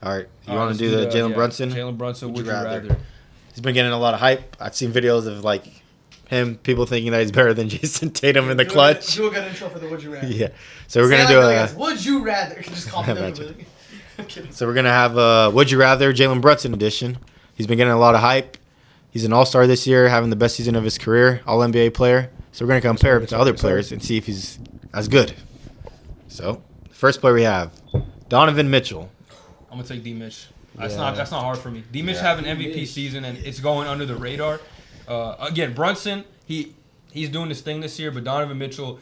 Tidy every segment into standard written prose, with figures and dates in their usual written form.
All right. You want to do the Jalen Brunson? Jalen Brunson, would you rather? He's been getting a lot of hype. I've seen videos of, like, people thinking that he's better than Jason Tatum in the clutch. Do a good intro for the Would You Rather. Yeah. So we're going to do a... Would you rather? Just call me that. I'm kidding. So we're going to have a Would You Rather Jalen Brunson edition. He's been getting a lot of hype. He's an all-star this year, having the best season of his career, all-NBA player. So we're going to compare him to other players and see if he's as good. So, the first player we have, Donovan Mitchell. I'm going to take D-Mitch. That's not hard for me. D-Mitch having an MVP season, and it's going under the radar. Again, Brunson, he's doing this thing this year, but Donovan Mitchell,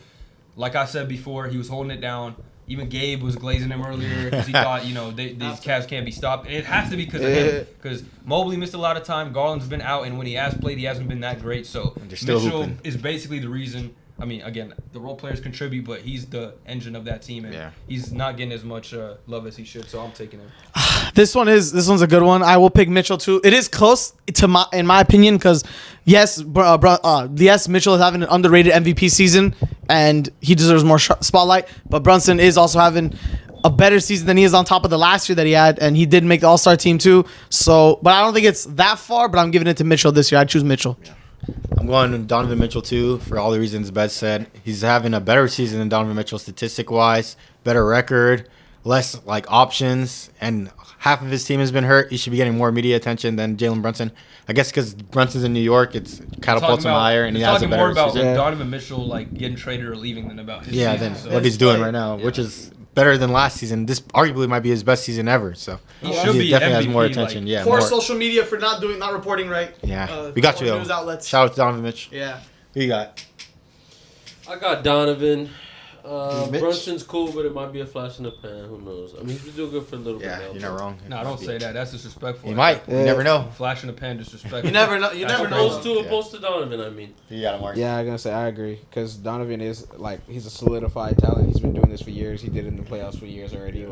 like I said before, he was holding it down. Even Gabe was glazing him earlier because he thought, these Cavs can't be stopped. And it has to be because of him. Because Mobley missed a lot of time. Garland's been out, and when he has played, he hasn't been that great. So Mitchell is basically the reason. I mean, again, the role players contribute, but he's the engine of that team, and he's not getting as much love as he should. So I'm taking him. This one's a good one. I will pick Mitchell too. It is close in my opinion, because yes, Mitchell is having an underrated MVP season, and he deserves more spotlight. But Brunson is also having a better season than he is on top of the last year that he had, and he did make the All-Star team too. So, but I don't think it's that far. But I'm giving it to Mitchell this year. I choose Mitchell. Yeah. I'm going Donovan Mitchell, too, for all the reasons Bez said. He's having a better season than Donovan Mitchell statistic-wise, better record, less, options, and half of his team has been hurt. He should be getting more media attention than Jalen Brunson. I guess because Brunson's in New York, it's catapults him higher, and he has a better season. Talking more about Donovan Mitchell, getting traded or leaving than about his season. Than what he's doing right now, which is better than last season. This arguably might be his best season ever. So he should be definitely MVP, has more attention. Poor social media for not reporting right. Yeah, we got you though. News outlets. Shout out to Donovan Mitch. Yeah. Who you got? I got Donovan. Brunson's cool, but it might be a flash in the pan. Who knows? I mean, he's been doing good for a little bit. Yeah, you're not wrong. No, don't say that. That's disrespectful. You might. You never know. Flash in the pan, disrespectful. You never know. You never know. Opposed to Donovan, I mean. You got him, Mark. Yeah, I'm gonna say I agree, because Donovan is he's a solidified talent. He's been doing this for years. He did it in the playoffs for years already.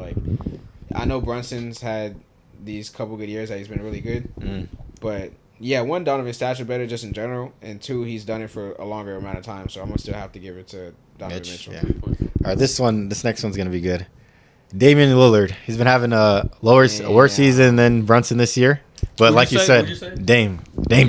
I know Brunson's had these couple good years that he's been really good, but. Yeah, one, Donovan's stature better just in general, and two, he's done it for a longer amount of time, so I'm going to still have to give it to Donovan Mitchell. Yeah. All right, this next one's going to be good. Damian Lillard. He's been having a worse season than Brunson this year, but like you said, Dame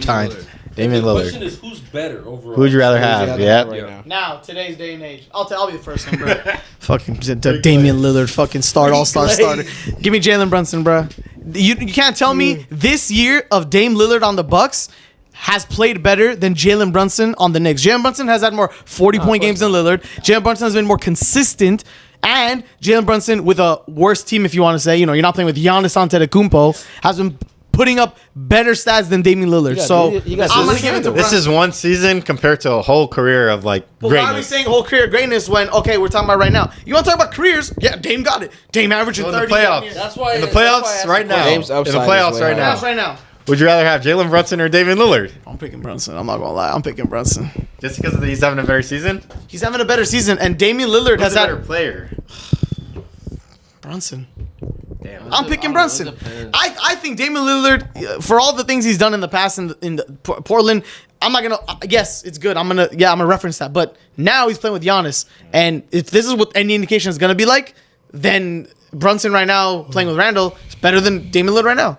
time. Damian Lillard. The question is, who's better overall? Who would you rather have? Right now, today's day and age. I'll be the first one, bro. Fucking Damian Lillard, fucking all-star starter. Give me Jalen Brunson, bro. You can't tell me this year of Dame Lillard on the Bucks has played better than Jalen Brunson on the Knicks. Jalen Brunson has had more 40-point games than Lillard. Jalen Brunson has been more consistent. And Jalen Brunson, with a worse team, if you want to say, you're not playing with Giannis Antetokounmpo, has been putting up better stats than Damian Lillard. I'm going to give it to Brunson. This is one season compared to a whole career of greatness. Why are we saying whole career greatness when, we're talking about right now? You want to talk about careers? Yeah, Dame got it. Dame averaging 30. In the playoffs. That's why. In the playoffs right now. In the playoffs right now. Would you rather have Jalen Brunson or Damian Lillard? I'm picking Brunson. I'm not going to lie. I'm picking Brunson. Just because he's having a better season? He's having a better season, and Damian Lillard has had a better player. Brunson. Damn. I'm picking Brunson. I think Damian Lillard, for all the things he's done in the past in Portland, I'm not gonna. Yes, it's good. I'm gonna reference that. But now he's playing with Giannis, and if this is what any indication is gonna be like, then Brunson right now playing with Randall is better than Damian Lillard right now.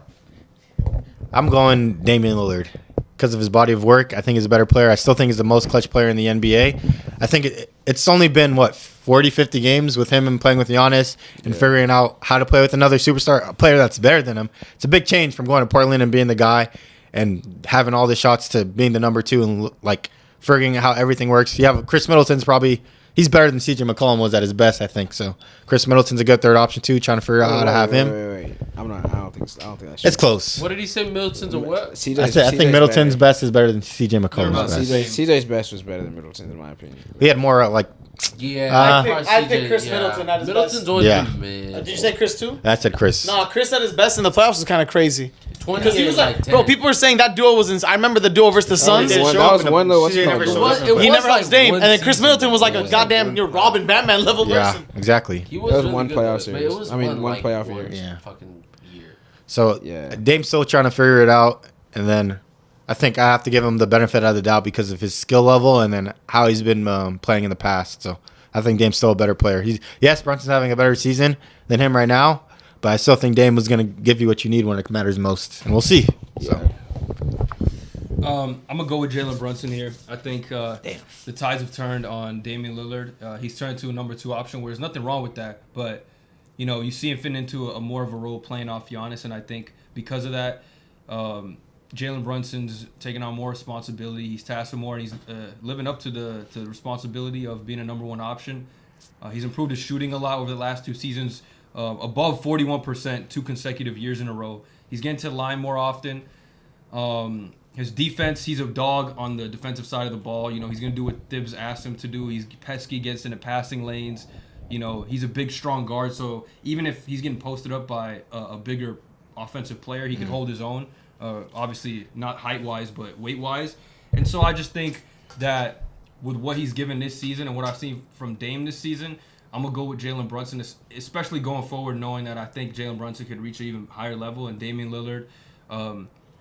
I'm going Damian Lillard because of his body of work. I think he's a better player. I still think he's the most clutch player in the NBA. I think it's only been 40, 50 games with him and playing with Giannis and figuring out how to play with another superstar, a player that's better than him. It's a big change from going to Portland and being the guy and having all the shots to being the number two and figuring out how everything works. You have Chris Middleton's he's better than CJ McCollum was at his best, I think. So Chris Middleton's a good third option too, trying to figure out how to have him. Wait. I don't think that's it's close. What did he say? Middleton's a what? I think Middleton's best is better than CJ McCollum's best. CJ's best was better than Middleton's in my opinion. He had more I picked Chris Middleton at his Middleton's best. always been mid. Did you say Chris too? I said Chris. No, Chris at his best in the playoffs was kind of crazy. 20 he was bro, people were saying that duo was I remember the duo versus the Suns. He never helped Dame, and then Chris Middleton was like a goddamn Robin Batman level person. Yeah, exactly. He was one playoff series. One playoff series. Yeah. Fucking year. So Dame's still trying to figure it out, and then I think I have to give him the benefit of the doubt because of his skill level and then how he's been playing in the past. So I think Dame's still a better player. Brunson's having a better season than him right now, But I still think Dame was going to give you what you need when it matters most. And we'll see. So. I'm gonna go with Jalen Brunson here. I think the tides have turned on Damian Lillard. He's turned to a number 2 option, where there's nothing wrong with that. But you see him fit into a more of a role playing off Giannis, and I think because of that, Jalen Brunson's taking on more responsibility. He's tasked with more, and he's living up to the responsibility of being a number 1 option. He's improved his shooting a lot over the last 2 seasons, above 41% 2 consecutive years in a row. He's getting to the line more often. His defense, he's a dog on the defensive side of the ball. He's going to do what Thibs asked him to do. He's pesky, gets into passing lanes. He's a big, strong guard. So even if he's getting posted up by a bigger offensive player, he can hold his own. Obviously, not height-wise, but weight-wise. And so I just think that with what he's given this season and what I've seen from Dame this season, I'm going to go with Jalen Brunson, especially going forward, knowing that I think Jalen Brunson could reach an even higher level. And Damian Lillard,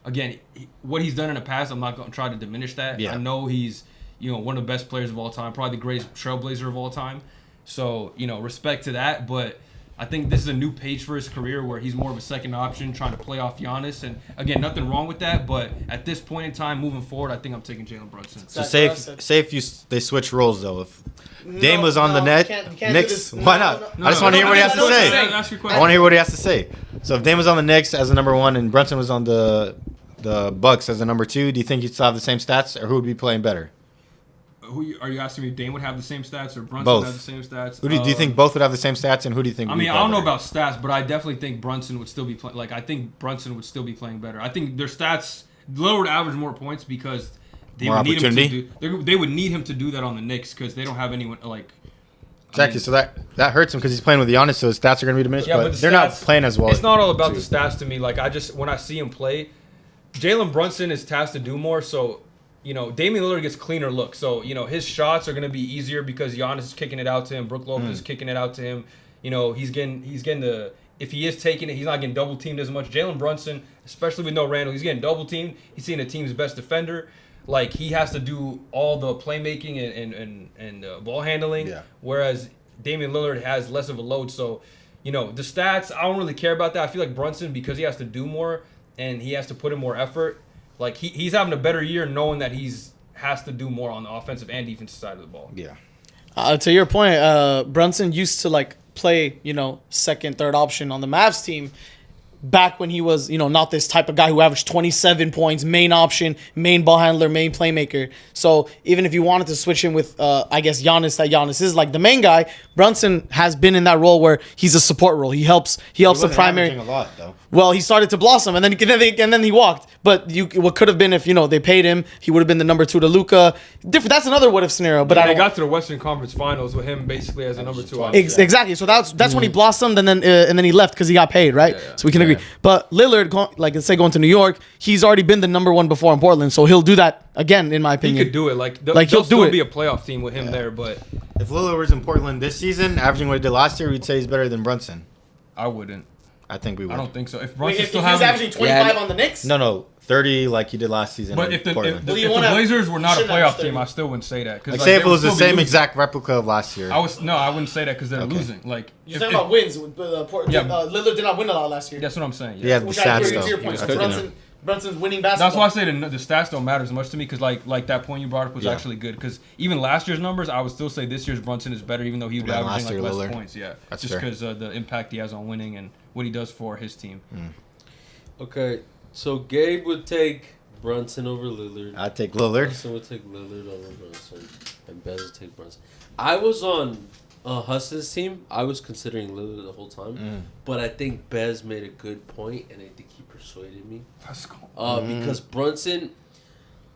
again, what he's done in the past, I'm not going to try to diminish that. Yeah. I know he's, one of the best players of all time, probably the greatest trailblazer of all time. So, respect to that. But I think this is a new page for his career where he's more of a second option, trying to play off Giannis. And, again, nothing wrong with that. But at this point in time, moving forward, I think I'm taking Jalen Brunson. So say if they switch roles, though. If Dame was on the net, Knicks, why not? I just want to hear what he has to say. I want to hear what he has to say. So if Dame was on the Knicks as a number 1 and Brunson was on the Bucks as a number 2, do you think he'd still have the same stats, or who would be playing better? Are you asking me if Dame would have the same stats or Brunson both. would have the same stats? Do you think both would have the same stats, and who do you think would be I don't know better? about stats, but I definitely think Brunson would still be playing. I think Brunson would still be playing better. I think their stats, Lillard would average more points because they would need him to they would need him to do that on the Knicks because they don't have anyone Exactly, so that hurts him because he's playing with Giannis, so his stats are going to be diminished. Yeah, but they're not playing as well. It's not all about the stats to me. When I see him play, Jalen Brunson is tasked to do more. So, Damian Lillard gets cleaner looks. So, his shots are going to be easier because Giannis is kicking it out to him. Brook Lopez is kicking it out to him. He's getting the. If he is taking it, he's not getting double teamed as much. Jalen Brunson, especially with no Randall, he's getting double teamed. He's seeing the team's best defender. He has to do all the playmaking and ball handling, whereas Damian Lillard has less of a load. So, the stats, I don't really care about that. I feel like Brunson, because he has to do more and he has to put in more effort, he's having a better year knowing that has to do more on the offensive and defensive side of the ball. Yeah. To your point, Brunson used to play, second, third option on the Mavs team. Back when he was, not this type of guy who averaged 27 points, main option, main ball handler, main playmaker. So even if you wanted to switch him with, Giannis, that Giannis is the main guy, Brunson has been in that role where he's a support role. He helps the primary. A lot, though. Well, he started to blossom, and then he walked. But what could have been if they paid him, he would have been the number 2 to Luka. That's another what if scenario. But they got to the Western Conference Finals with him basically as a number 2 option. Exactly. So that's when he blossomed, and then he left because he got paid, right? Yeah. So we can agree. But Lillard, going to New York, he's already been the number 1 before in Portland, so he'll do that again, in my opinion. He could do it. He'll still be a playoff team with him there. But if Lillard was in Portland this season, averaging what he did last year, we'd say he's better than Brunson. I wouldn't. I think we would. I don't think so. If Brunson still he's averaging 25 on the Knicks? No, 30 like he did last season. But if the Blazers were not a playoff team, I still wouldn't say that. Say if it was the same exact replica of last year. I wouldn't say that because they're losing. You're talking about wins. Lillard did not win a lot last year. That's what I'm saying. Yeah, the stats though. Brunson's winning basketball. That's why I say the stats don't matter as much to me because like that point you brought up was actually good because even last year's numbers, I would still say this year's Brunson is better even though he was averaging less points. Yeah, that's just because of the impact he has on winning and what he does for his team. Okay, so Gabe would take Brunson over Lillard. I'd take Lillard. Brunson would take Lillard over Brunson, and Bez would take Brunson. I was on Hassan's team. I was considering Lillard the whole time, but I think Bez made a good point, and I think he persuaded me. That's cool. Because Brunson,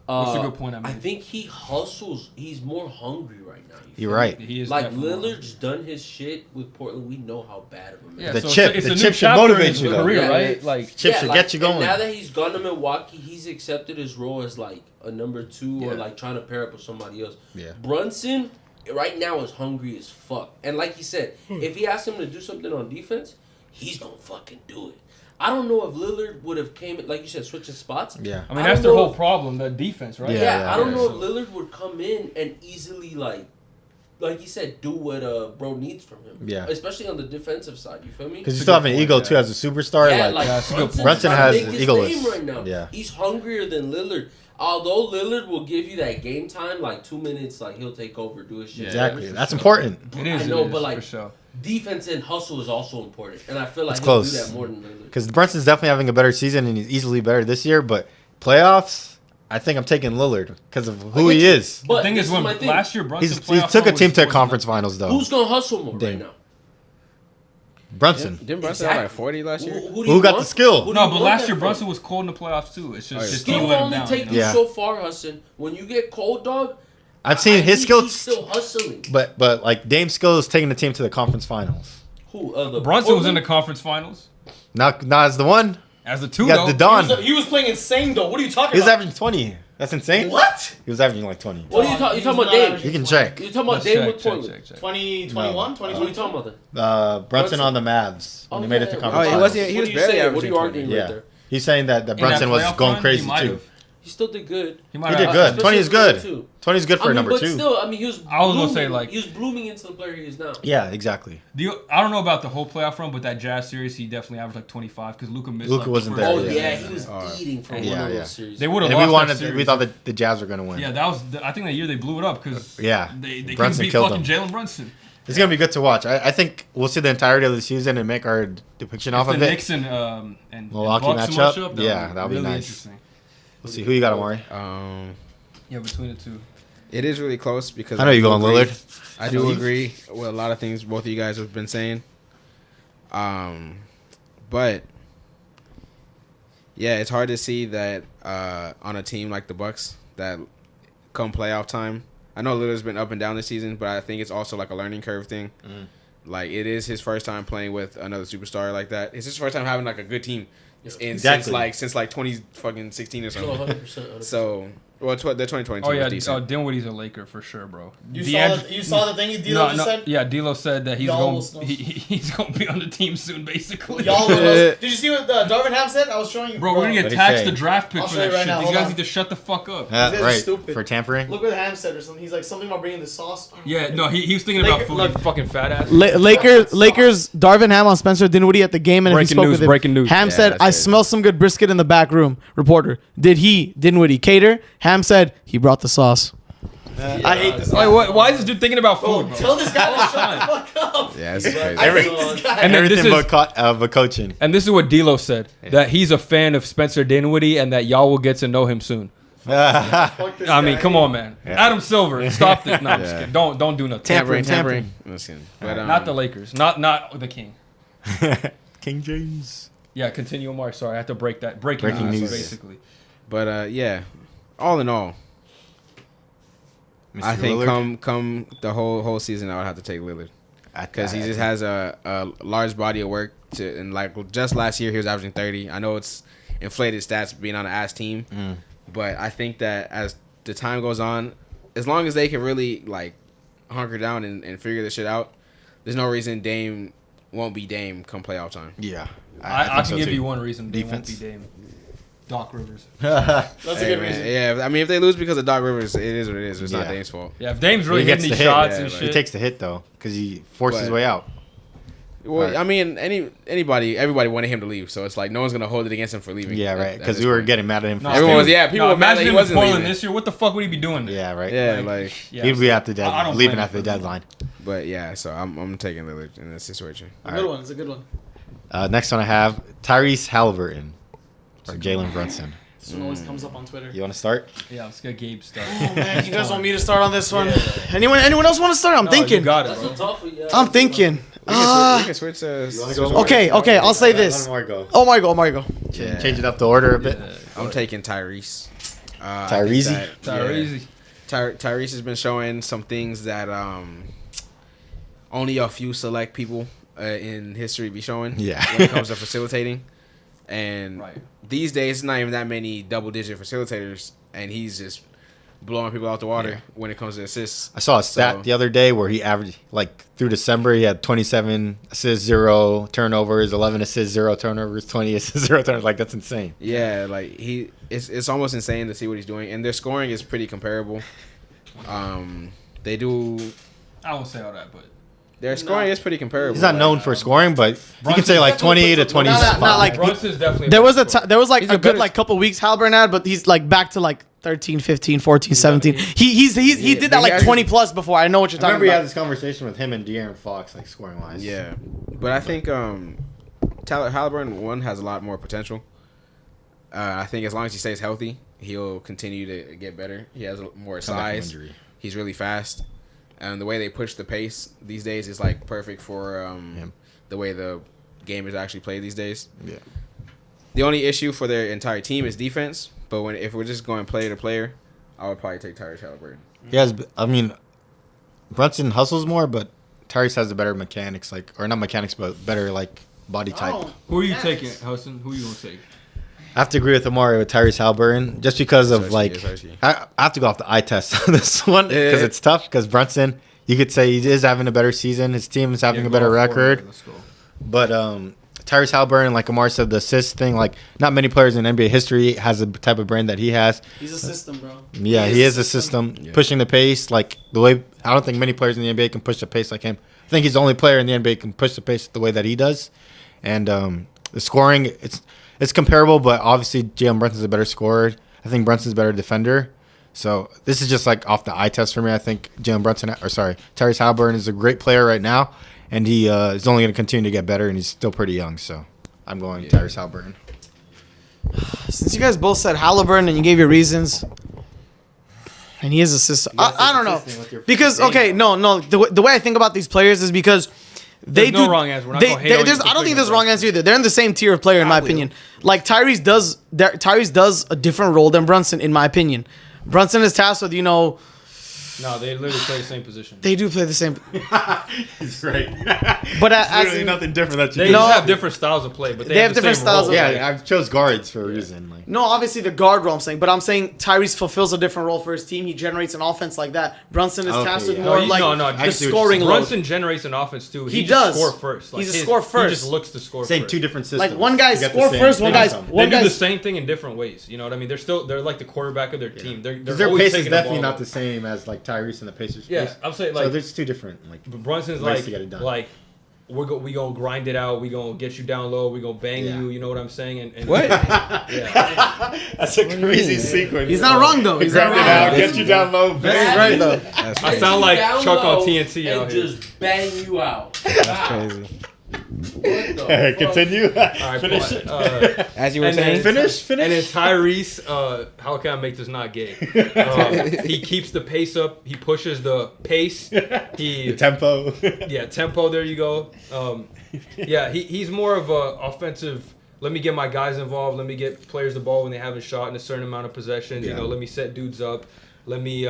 that's a good point. I think he hustles. He's more hungry right now. You're right. He is Lillard's done his shit with Portland. We know how bad of a man. Yeah, the chip should motivate you, career, right? Chip should get you going. Now that he's gone to Milwaukee, he's accepted his role as a number 2 or trying to pair up with somebody else. Yeah. Brunson right now is hungry as fuck, and like he said, if he asked him to do something on defense, he's gonna fucking do it. I don't know if Lillard would have came, like you said, switching spots. Yeah. I mean, that's their whole problem, the defense, right? Yeah, I don't know if Lillard would come in and easily, like you said, do what bro needs from him. Yeah. Especially on the defensive side. You feel me? Because you still have an ego too as a superstar. Yeah, like that's a good point. Brunson trying to has make his egoless. name right now. Yeah. He's hungrier than Lillard. Although Lillard will give you that game time, like 2 minutes, like he'll take over, do his shit. Exactly. That's sure. important. It is. I know, it is, but like for sure. defense and hustle is also important, and I feel like It's he'll close. do that more than Lillard. Because Brunson's definitely having a better season and he's easily better this year. But playoffs, I think I'm taking Lillard because of who he is. But The thing this is, when my thing. last year Brunson He playoff took a run team to was conference finals though. Who's gonna hustle more Damn. right now? Brunson. Didn't Brunson have like 40 last year? do Who you got want? the skill? Who do No, you but want last that year from? Brunson was cold in the playoffs too. It's just his Skill team will let him only down. take You know? you Yeah. so far, Hassan. When you get cold, dog, I've seen I his think skill, he's still hustling. but like Dame's skill is taking the team to the conference finals. Who? The Brunson was in the Portland? conference finals Not as the one. as the two. You got though. the Don. He was playing insane though. What are you talking He was about? averaging 20. That's insane. What? He was averaging like 20. What are you talking? You talking about Dame? You can check. You talking about Let's Dame check, with check, Portland? check, check. 2021, No. What are you talking about then? Brunson Brunson. on the Mavs when Oh, he made it yeah. to Oh, conference he finals. wasn't- he was What are you barely saying? What are averaging you arguing 20. right Yeah. there? He's saying that In that Brunson was playoff going run, crazy he might too. have. He still did good. He He might did have. good. 20 is good. Too. 20 is good for a number but two. still, I mean, he was. I was gonna say, blooming. like- he was blooming into the player he is now. Yeah, exactly. I don't know about the whole playoff run, but that Jazz series, he definitely averaged like 25 because Luka missed. Luka like, the wasn't first there, Oh game. yeah, yeah. he was eating for Yeah, one of yeah. those series. They would have And we lost that series. we thought that the Jazz were going to win. Yeah, that was. I think that year they blew it up because Yeah. they couldn't Brunson beat killed fucking them. Jalen Brunson. It's going to be good to watch. I think we'll see the entirety of the season and make our depiction off If of the it. Knicks and Milwaukee Bucks matchup? that'll Yeah, that'll be really nice. Interesting. We'll see. Who you got, Omari? Yeah, between the two. It is really close because I know you're do going agree- Lillard. I do agree with a lot of things both of you guys have been saying. But yeah, it's hard to see that on a team like the Bucks that come playoff time. I know Lillard's been up and down this season, but I think it's also like a learning curve thing. Like it is his first time playing with another superstar like that. It's his first time having like a good team, Exactly. since 2016 or So something. 100%. So the 2022 Oh yeah, was decent. Dinwiddie's a Laker for sure, bro. You saw the thing D'Lo just said? Yeah, D'Lo said that he's Y'all going. will snow. He's going to be on the team soon, basically. Y'all did you see what Darvin Ham said? I was showing you. Bro, we're gonna get What'd he taxed say? the draft pick I'll for show you that right shit. now, These hold guys on. need to shut the fuck up. This is Right. stupid. For tampering? Look what Ham said or something. He's like something about bringing the sauce. Yeah, no, he was thinking about Laker- food. look- You fucking fat ass. Lakers, Darvin Ham on Spencer Dinwiddie at the game, and he Breaking spoke news, with him. breaking news. Ham Yeah, said, that's "I crazy. smell some good brisket in the back room." Reporter, did Dinwiddie cater? Ham said he brought the sauce. I hate this. Why is this dude thinking about food, bro? Tell this guy to shut the fuck up. Yeah, this is crazy. I hate this guy. And then this Everything is but coaching. and this is what D'Lo said, that he's a fan of Spencer Dinwiddie and that y'all will get to know him soon. Fuck this I mean, guy. come on, man. Yeah. Adam Silver, stop this. No, I'm just Yeah. kidding. Don't do nothing. Tampering. Listen, but, Not the Lakers. Not the King. King James. Yeah, continue, Omar. Sorry, I have to break that. Breaking Breaking news, news. basically. But yeah, all in all, I think come the whole season, I would have to take Lillard because he just has a large body of work to, and like just last year he was averaging 30. I know it's inflated stats being on an ass team, but I think that as the time goes on, as long as they can really like hunker down and figure this shit out, there's no reason Dame won't be Dame come playoff time. Yeah. I think can so give too. you one reason. They won't Defense. be Dame. Doc Rivers. That's a Hey, good man, reason. yeah, I mean if they lose because of Doc Rivers, it is what it is. It's not Yeah. Dame's fault. Yeah, if Dame's really He gets hitting these the hit, shots yeah, and like- shit. He takes the hit though, because he forced his But- way out. Well, Right. I mean, everybody wanted him to leave, so it's like no one's gonna hold it against him for leaving. Yeah, at- right. at Because this we were point. getting mad at him. For Everyone was- yeah, people were mad that imagine he him wasn't in Portland leaving. this year. What the fuck would he be doing there? Yeah, right. Yeah, Like- like, Yeah, He'd be at the I don't leaving blame at him the for deadline. but yeah, so I'm taking Lillard in this situation. A good one. It's a good one. Next one I have Tyrese Halliburton or Jalen Brunson. This one always comes up on Twitter. You want to start? Yeah, let's get Gabe started. Oh man, you guys want me to start on this one? Anyone else want to start? I'm You thinking. got it, That's bro. a tough one. Yeah. I'm thinking. We can switch to. Okay, I'll say this. Go. Oh my go. Yeah. Change it up the order a bit. I'm taking Tyrese. Tyrese? Tyrese. Tyrese has been showing some things that only a few select people in history be showing. Yeah. When it comes to facilitating, and Right. these days, it's not even that many double-digit facilitators, and he's just blowing people out the water when it comes to assists. I saw a stat So- the other day where he averaged, like, through December, he had 27 assists, 0 turnovers, 11 assists, 0 turnovers, 20 assists, 0 turnovers. Like, that's insane. Yeah, like it's almost insane to see what he's doing, and their scoring is pretty comparable. They do. I won't say all that, but Their scoring is pretty comparable. He's not known for scoring, but you can say like 20 to 25. Not like Brunson's definitely. there was like He's a a good better- like couple weeks Halliburton had, but he's like back to like 13, 15, 14, 17. He did that like 20 plus before. I know what you're I talking remember you had about. this conversation with him and De'Aaron Fox, like scoring wise. Yeah, but I think Tyler Halliburton has a lot more potential. I think as long as he stays healthy, he'll continue to get better. He has more Come back from size. injury. He's really fast, and the way they push the pace these days is like perfect for the way the game is actually played these days. Yeah. The only issue for their entire team is defense. But if we're just going player to player, I would probably take Tyrese Halliburton. He has. I mean, Brunson hustles more, but Tyrese has the better mechanics, or not mechanics, but better like body type. Who are you taking, Hassan? Who are you gonna take? I have to agree with Omari with Tyrese Halliburton just because of Especially. I have to go off the eye test on this one because it's tough. Because Brunson, you could say he is having a better season. His team is having a better record. Let's go. But Tyrese Halliburton, like Omar said, the assist thing, like not many players in NBA history has the type of brain that he has. He's a system, bro. Yeah, he is a system pushing the pace like the way I don't think many players in the NBA can push the pace like him. I think he's the only player in the NBA can push the pace the way that he does. And the scoring, it's comparable, but obviously Jalen Brunson's a better scorer. I think Brunson's a better defender. So this is just like off the eye test for me. I think Tyrese Halliburton is a great player right now, and he is only going to continue to get better, and he's still pretty young. So I'm going Tyrese Halliburton. Since you guys both said Halliburton and you gave your reasons, and he is a system. I don't know. Because, okay, no. The way I think about these players is because they There's no wrong answer. We're not gonna hate on you for I don't think picking there's a wrong Brunson. answer either. They're in the same tier of player, in my opinion. Like, Tyrese does a different role than Brunson, in my opinion. Brunson is tasked with, No, they literally play the same position. they do play the same. He's right. But Really nothing different that They you just have different styles of play, but they have have different the same styles role. of- Yeah, I chose guards for a reason. Like. No, obviously the guard role I'm saying, but I'm saying Tyrese fulfills a different role for his team. He generates an offense like that. Brunson is Okay, tasked with yeah. more No, like no, the I see what scoring you're load. Brunson generates an offense too. He just does. score first. He's a score He first. just looks to score Saying first. two different systems. Like one guy's You got the score same first, one thing. guy's They one do the guy's. same thing in different ways. You know what I mean? They're like the quarterback of their team. They're Their always pace is taking the definitely ball. not the same as like Tyrese and the Pacers. Yeah, pace. I'm saying So like there's two different like. Brunson's ways like to get it done. we gonna grind it out. We gonna get you down low. We gonna bang Yeah. you. You know what I'm saying? And What? Yeah. That's a crazy sequence. He's not wrong though. He's not wrong. Get you down low. That's right though. That's I crazy. sound like Down Chuck low on TNT and out here. just bang you out. That's crazy. Continue. All right, Finish but, it. As you were And then- saying, Finish. And then Tyrese, how can I make this not gay? He keeps the pace up. He pushes the pace. He The tempo. tempo. There you go. He's more of a offensive. Let me get my guys involved. Let me get players the ball when they haven't shot in a certain amount of possessions. Yeah. Let me set dudes up. Let me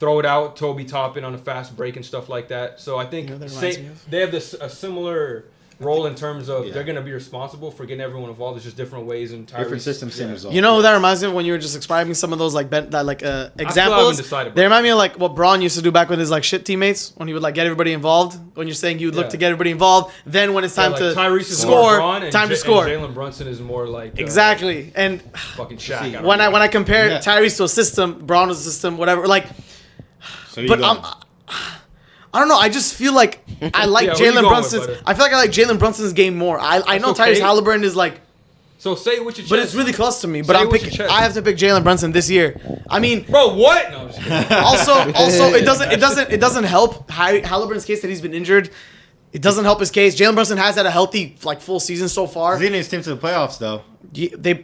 throw it out. Toby Toppin on a fast break and stuff like that. So I think that reminds me of? they have a similar role in terms of Yeah. they're going to be responsible for getting everyone involved. It's just different ways and Different systems, same result. You know who that reminds me of when you were just describing some of those examples? decided, They remind me of like what Braun used to do back with his like shit teammates when he would like get everybody involved. When you're saying you would look Yeah. to get everybody involved, then when it's time to Tyrese is more score, Braun and time to and score. Jalen Brunson is more like Exactly. And fucking Shaq. when I compare Yeah. Tyrese to a system, Braun was a system, whatever. Like, So you but go. I don't know. I just feel like I like Yeah, who you Jalen going Brunson's. with, buddy? I feel like I like Jalen Brunson's game more. I know okay. Tyrese Halliburton is like, So say it with your chest. but it's really close to me. But Say it I'm with your picking. chest. I have to pick Jalen Brunson this year. I mean, Bro, what? No, I'm just kidding. also it doesn't help Halliburton's case that he's been injured. It doesn't help his case. Jalen Brunson has had a healthy like full season so far. He's leading his team to the playoffs, though.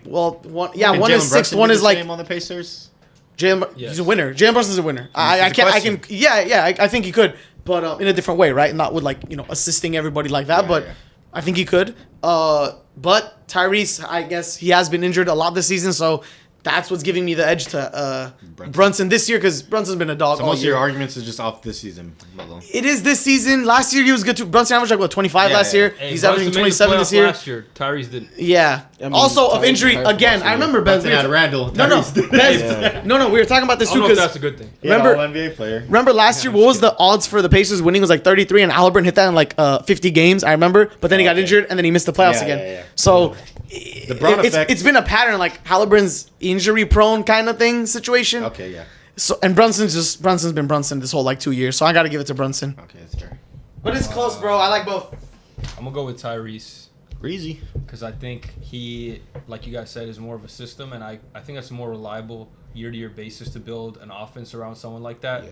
One Can is Jalen sixth, Brunson one do is the like same on the Pacers. Jalen. Yes. He's a winner. Jalen Brunson's a winner. I This is the can. question. Yeah. I think he could, but in a different way, right? Not with like assisting everybody like that, Yeah, but yeah. I think he could. But Tyrese, I guess he has been injured a lot this season, so that's what's giving me the edge to Brunson this year because Brunson's been a dog So all most of year. your arguments is just off this season. Alone. It is this season. Last year he was good too. Brunson averaged like what 25 Yeah, last yeah. year. Hey, He's Brunson averaging made the 27 this playoffs year. Last year, Tyrese didn't. Yeah. I mean, Also of Tyrese injury has again. most I of it. remember Ben. Brunson had Randall. No, Tyrese- we were talking about this I too don't know if because that's a good thing. remember- all NBA player. remember last year what was the odds for the Pacers winning was like 33 and Halliburton hit that in like 50 games. I remember, but then he got Okay. injured and then he missed the playoffs Yeah, again. yeah, yeah. So The Braun effect. it's been a pattern like Halliburton's injury prone kind of thing situation. Okay, yeah. So and Brunson's been Brunson this whole like 2 years. So I got to give it to Brunson. Okay, that's fair. But it's close, bro. I like both. I'm gonna go with Tyrese. Breezy. Because I think he, like you guys said, is more of a system, and I think that's a more reliable year-to-year basis to build an offense around someone like that. Yeah.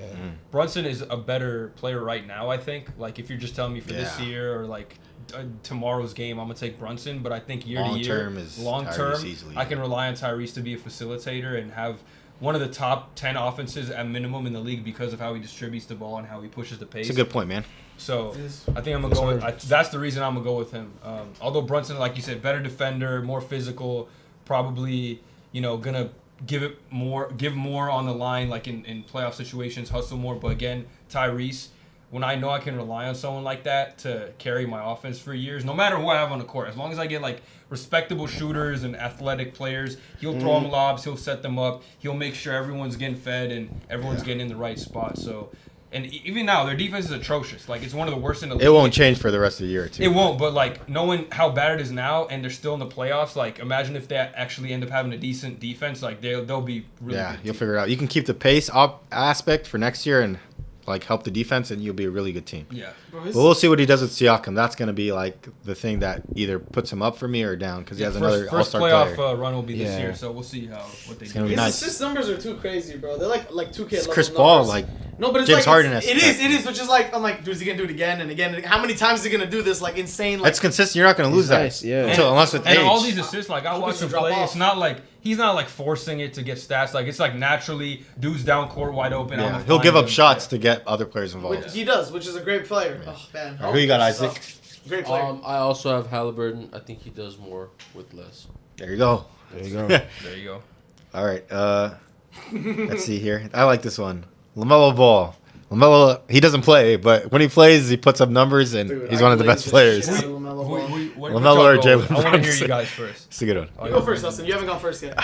Brunson is a better player right now, I think. Like, if you're just telling me for this Yeah. year or, like, tomorrow's game, I'm going to take Brunson. But I think Long-term year-to-year, is long-term, Tyrese easily. I can rely on Tyrese to be a facilitator and have one of the top 10 offenses at minimum in the league because of how he distributes the ball and how he pushes the pace. It's a good point, man. So I think I'm gonna go with. That's the reason I'm gonna go with him. Although Brunson, like you said, better defender, more physical, probably gonna give more on the line, like in playoff situations, hustle more. But again, Tyrese, when I know I can rely on someone like that to carry my offense for years, no matter who I have on the court, as long as I get like respectable shooters and athletic players, he'll throw them lobs, he'll set them up, he'll make sure everyone's getting fed and everyone's getting in the right spot. So. And even now, their defense is atrocious. Like, it's one of the worst in the league. It won't change for the rest of the year, too. It won't, but, like, knowing how bad it is now and they're still in the playoffs, like, imagine if they actually end up having a decent defense. Like, they'll be really good. You'll figure it out. You can keep the pace aspect for next year and, like, help the defense, and you'll be a really good team. Yeah. But we'll see what he does with Siakam. That's going to be, like, the thing that either puts him up for me or down because he has another first all-star playoff player. run will be this Yeah. year, so we'll see what they do. gonna be His nice. assist numbers are too crazy, bro. They're like 2K It's level Chris Paul, numbers. like, No, but it's James like Harden it has is, which is like I'm like, dude, is he gonna do it again and again? How many times is he gonna do this? Like insane. Like that's consistent. You're not going to lose that. Nice, yeah. Unless with And age. all these assists, like I watch he's him drop play, off. it's not like he's not like forcing it to get stats. Like it's like naturally, dude's down court wide open. I'm Yeah, gonna he'll find give up him. shots to get other players involved. he does, which is a great player. Oh man, Who you got, Isaac? Great player. I also have Halliburton. I think he does more with less. There you go. There you go. There you go. All right. Let's see here. I like this one. LaMelo Ball. LaMelo, he doesn't play, but when he plays, he puts up numbers, and Dude, he's I one of the believe best this players. shit. It's What LaMelo y'all or go Jalen with? I want to hear Brunson? you guys first. a good one. Oh, You go first, Hassan. You haven't gone first yet.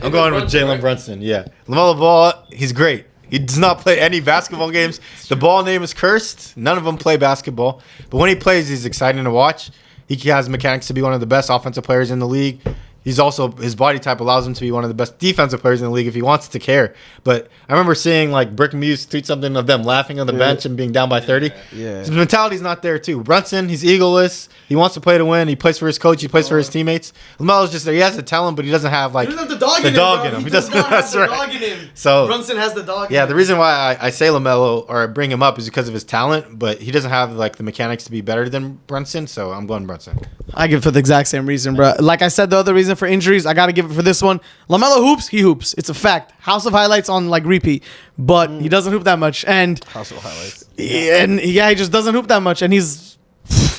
I'm going with Jalen Brunson. Yeah, LaMelo Ball. He's great. He does not play any basketball games. The ball name is cursed. None of them play basketball. But when he plays, he's exciting to watch. He has mechanics to be one of the best offensive players in the league. He's also, his body type allows him to be one of the best defensive players in the league if he wants to care. But I remember seeing like Brick Muse tweet something of them laughing on the bench and being down by 30. Yeah. His mentality's not there too. Brunson, he's egoless. He wants to play to win. He plays for his coach. He plays for his teammates. LaMelo's just there. He has the talent, but he doesn't have like He doesn't have the dog in the him. dog bro. in him. He He does doesn't. not have That's the right. dog in him. So Brunson has the dog. yeah, in the him. reason why I say LaMelo or I bring him up is because of his talent, but he doesn't have like the mechanics to be better than Brunson. So I'm going Brunson. I give it for the exact same reason, bro. Like I said, the other reason for injuries, I got to give it for this one. LaMelo hoops, he hoops. It's a fact. House of Highlights on like repeat, but he doesn't hoop that much. And House of highlights. he just doesn't hoop that much. And he's,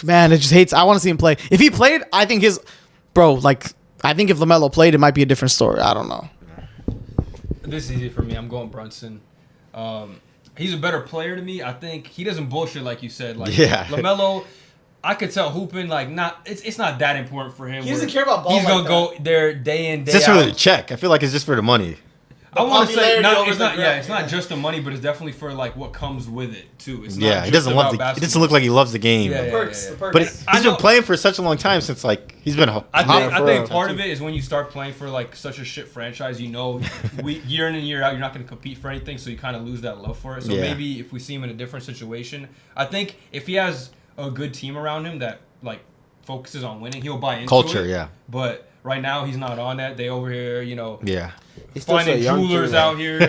man, it just hates. I want to see him play. If he played, I think I think if LaMelo played, it might be a different story. I don't know. This is easy for me. I'm going Brunson. He's a better player to me. I think he doesn't bullshit like you said. Like Yeah. LaMelo, I could tell hooping like it's not that important for him. He doesn't where care about ball He's like gonna go there day in day It's just out. for the check. I feel like it's just for the money. I want to say popularity over it's the not. graph, Yeah, it's not just the money, but it's definitely for like what comes with it too. It's not Yeah, he just doesn't love about the. It basketball. doesn't look like he loves the game. Yeah, yeah, Perks, yeah. the perks. But I he's been know- playing for such a long time since like he's been. I for think real. part of it is when you start playing for like such a shit franchise, year in and year out, you're not going to compete for anything, so you kind of lose that love for it. So Yeah. maybe if we see him in a different situation, I think if he has a good team around him that like focuses on winning, he'll buy into Culture, it. yeah. But right now he's not on that. They over here, Yeah. He's still so finding young, jewelers too, out here. You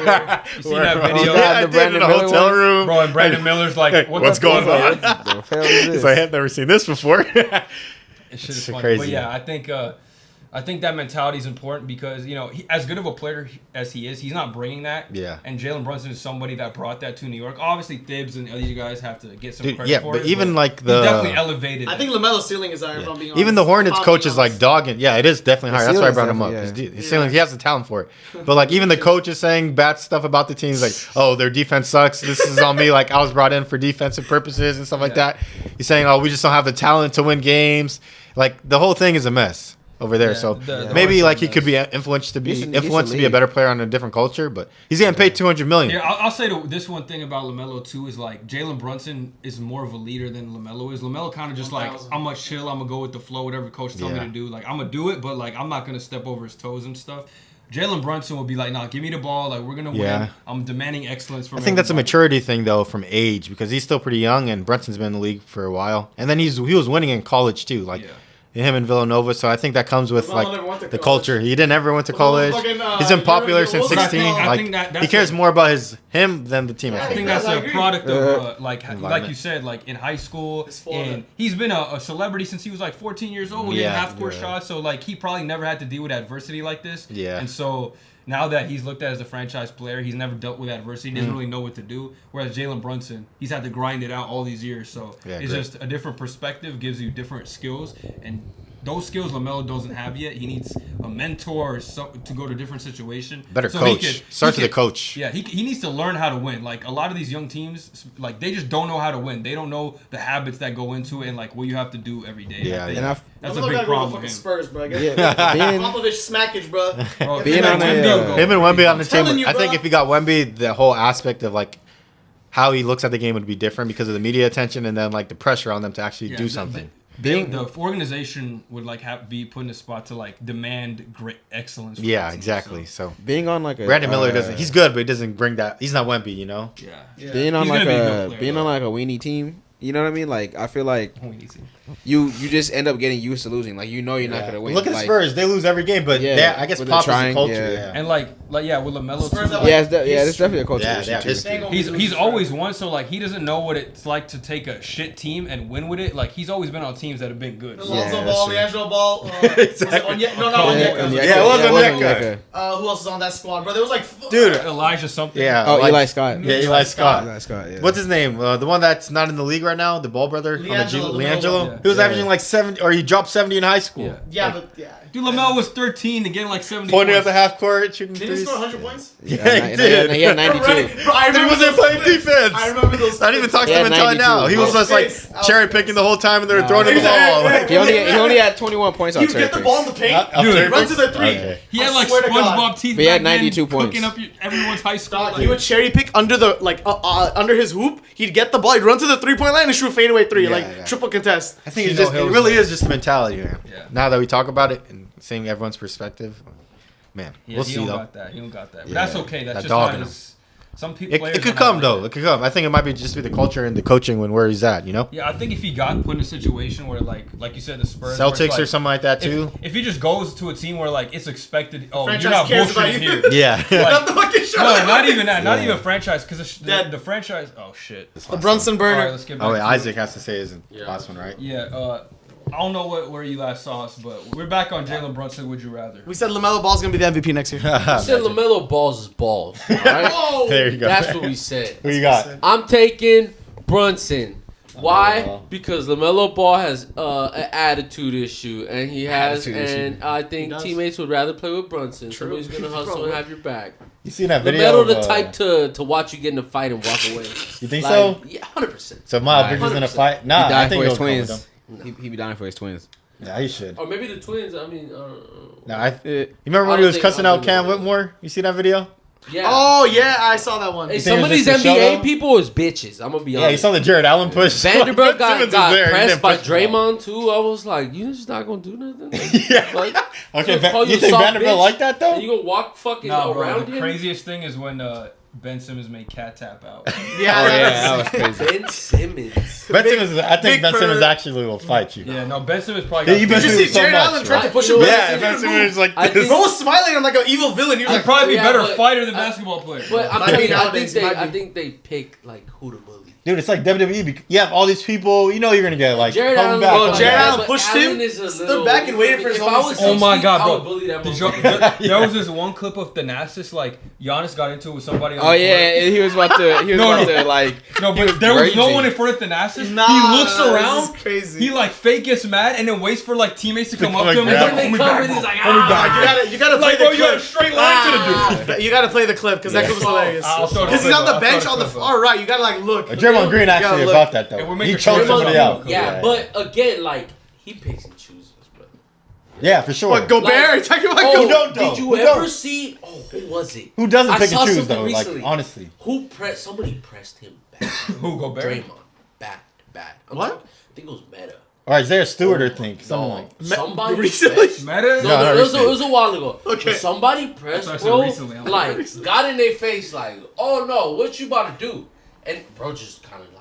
seen that video? Yeah, I the did Brandon in a Miller hotel one. room. Bro, and Brandon Miller's like, What's the fuck, going on? man? The hell is He's this? like, I've never seen this before. It shit is It's funny. crazy. But yeah, I think that mentality is important because as good of a player as he is, he's not bringing that. Yeah. And Jalen Brunson is somebody that brought that to New York. Obviously, Thibs and these guys have to get some Dude, credit yeah, for but it. even like he definitely the elevated. I think LaMelo's ceiling is higher. If I'm being honest. even the Hornets If I'm coach being is like honest. dogging. Yeah, it is definitely higher. That's why I brought him up. ceiling's His ceiling, he has the talent for it. But like even the coach is saying bad stuff about the team. He's like, oh, their defense sucks. This is on me. Like I was brought in for defensive purposes and stuff like that. He's saying, oh, we just don't have the talent to win games. Like the whole thing is a mess over there. Yeah, So the maybe Hornets like are he a could be mess. influenced to be He should influenced to be a leave. better player on a different culture. But he's getting paid $200 million. Yeah, I'll say this one thing about LaMelo too is like Jalen Brunson is more of a leader than LaMelo is. LaMelo kind of just like 1000. I'm gonna chill, I'm gonna go with the flow, whatever coach tells me Yeah. to do. Like I'm gonna do it, but like I'm not gonna step over his toes and stuff. Jalen Brunson will be like, nah, give me the ball. Like, we're going to win. I'm demanding excellence from I think that's a everybody. maturity thing, though, from age, because he's still pretty young, and Brunson's been in the league for a while. And then he was winning in college, too, like him in Villanova. So I think that comes with, the culture. He didn't ever went to college. He's been popular since 16. I think that's he cares more about him than the team. I think that's a product of, like you said, like, in high school. And he's been a celebrity since he was, like, 14 years old. Hitting half-court shots. So, like, he probably never had to deal with adversity like this. Yeah. And so... Now that he's looked at as a franchise player, he's never dealt with adversity. He doesn't really know what to do. Whereas Jalen Brunson, he's had to grind it out all these years. So it's just a different perspective, gives you different skills. And those skills LaMelo doesn't have yet. He needs a mentor or to go to a different situation. Better coach. Start to the coach. Yeah, he needs to learn how to win. Like, a lot of these young teams, like, they just don't know how to win. They don't know the habits that go into it and, like, what you have to do every day. Yeah, and that's a big problem with him. Spurs, bro. Popovich smackage, bro. Being on him and Wemby on the team. telling you, I think bro. if you got Wemby, the whole aspect of, like, how he looks at the game would be different because of the media attention and then, like, the pressure on them to actually do something. The organization would like be put in a spot to like demand great excellence. From the team, exactly. So being on like a Brandon Miller doesn't. He's good, but he doesn't bring that. He's not Wemby, you know. Yeah. Being on He's like gonna be a good a player, being on like a weenie team. You know what I mean? Like I feel like you just end up getting used to losing. Like you're not gonna win. Look at the like, Spurs; they lose every game, but I guess with pop the trying, is the culture. yeah. And like with LaMelo too. It's definitely a culture issue too. History. He's always won, so like he doesn't know what it's like to take a shit team and win with it. Like he's always been on teams that have been good. Lonzo Ball, Leandro Ball. Exactly. Not Onyeka. Yeah, it was Onyeka. Who else is on that squad, bro? There was like Dude, Elijah something. Yeah. Oh, Eli Scott. Yeah, Eli Scott. Yeah. What's his name? The one that's not in the league right now, the Ball brother, Leangelo. Leangelo. He was averaging like 70, or he dropped 70 in high school. Yeah. Dude, LaMelo was 13 and getting like 70 Pointing at points. the half court, shooting Did he threes. score 100 points? Yeah, he did. He had 92. Bro, I He remember wasn't those playing clips. defense. I remember those. Not even talking He to had him until 92. now. He was just like cherry picking the whole time, and they were throwing him the ball. Like, He only had 21 points on He would get the ball in the paint, Dude, run to the three. Okay. He had I like swear to God. SpongeBob teeth. But he had back then, 92 points. Cooking up everyone's high school. Dog, Like, he would cherry pick under the under his hoop. He'd get the ball, he'd run to the 3-point line and shoot a fadeaway three, triple contest. I think it really is just a mentality, man. Yeah. Now that we talk about it and seeing everyone's perspective, man, we'll see though. He don't got that. But Yeah. that's okay. That's That just dog not in him. his. Some people. It could come though. It could come. I think it might be just be the culture and the coaching when where he's at. You know, Yeah, I think if he got put in a situation where like you said, the Spurs, where it's Celtics like, or something like that too. If he just goes to a team where like it's expected, Franchise you're not cares about bullshitting you. here. Yeah. Not the fucking shot. No, not even that. Not Yeah. even franchise, because That- the franchise. Oh shit. The Brunson All burner. right, let's get back Oh wait, to Isaac has to say his last one, right? Yeah. I don't know where you last saw us, but we're back on Jalen Brunson. Would you rather? We said LaMelo Ball's gonna be the MVP next year. You said LaMelo balls is balls. All right? Oh, There you go. That's what we said. Who you got? I'm taking Brunson. Why? Oh. Because LaMelo Ball has an attitude issue, and he has, Attitude issue. and I think does. teammates would rather play with Brunson. True. Somebody's gonna hustle and have your back. You seen that video? LaMelo the of, type to watch you get in a fight and walk away. You think Like, so? Yeah, 100%. So Miles Nah, Bridges in a 100%. fight? Nah, He I died think for his he'll come with twins. them. He be dying for his twins. Yeah, he should. Or maybe the twins. I mean, Nah, you Yeah. remember I when he don't was think- cussing I out don't Cam think- Whitmore? You see that video? yeah. Oh yeah, I saw that one. Hey, think some it of was these just a show, NBA though? people is bitches. I'm gonna be Yeah, honest. you saw the Jared Allen push. Vanderbilt Ben Simmons got was there. He pressed didn't by push the ball. Draymond too. I was like, you just not gonna do nothing. Yeah. Like, Okay, he'll call you a think soft Vanderbilt bitch, like that though? And you gonna walk fucking Nah, bro. around The him? craziest thing is when Ben Simmons made cat tap out. Yeah, that was crazy. Ben Simmons. Ben Simmons, I think big Ben Simmons bird. actually will fight you. Yeah, no, Ben Simmons probably. Yeah, got you've been Did you through see so Jared much, Allen try right? to push him? Yeah, back? Yeah, Ben Simmons like I this. think- Bro was smiling. I'm like an evil villain. He was He'd like, probably be Yeah, better but- fighter than basketball player. But I'm Might telling be you, I nowadays, think might be. they pick like who to bully. Dude, it's like WWE. You have all these people. You know you're gonna get like Jared coming Allen, back. Well, coming Jared back. Allen but pushed Allen him, is a stood little- back and waited for his If own I was Oh my 6 God, feet, I bro. would bully that Did motherfucker. there was this one clip of Thanasis, like Giannis got into it with somebody. On Oh the yeah, court. and he was about to. He was No, about no. to like. No, He but was there was no raging. one in front of Thanasis. Nah, He looks this around. is crazy. He like fake gets mad and then waits for like teammates to come up to him. like, And grab he's him. like, When "Oh, they me come back." in, he's like, You gotta play Like, the bro, you got a clip. straight line to the dude. You gotta play the clip because that clip was hilarious. I'll throw the Because he's clip on the up. bench I'll on the throw the clip far right. You gotta like look. Draymond Green You actually gotta look. about that though. And we're He making choked sure somebody about out. him. Yeah, but again, like he picks and chooses, bro. Yeah, for sure. What, Gobert? Like- You talking about Oh, Who don't, though? did you Who ever don't? see? Oh, who was it? Who doesn't I pick and saw choose something though? recently. Like honestly. Who somebody pressed him back. Who, Gobert? Draymond. Back to back. What? I think it was Meta. Or Isaiah Stewart, I think. Something like. Somebody recently? pressed. Meta? No, No, it was a while ago. Okay. But somebody pressed, That's why I bro. said recently. I'm Like, like, got in their face, like, oh no, what you about to do? And bro just kind of like,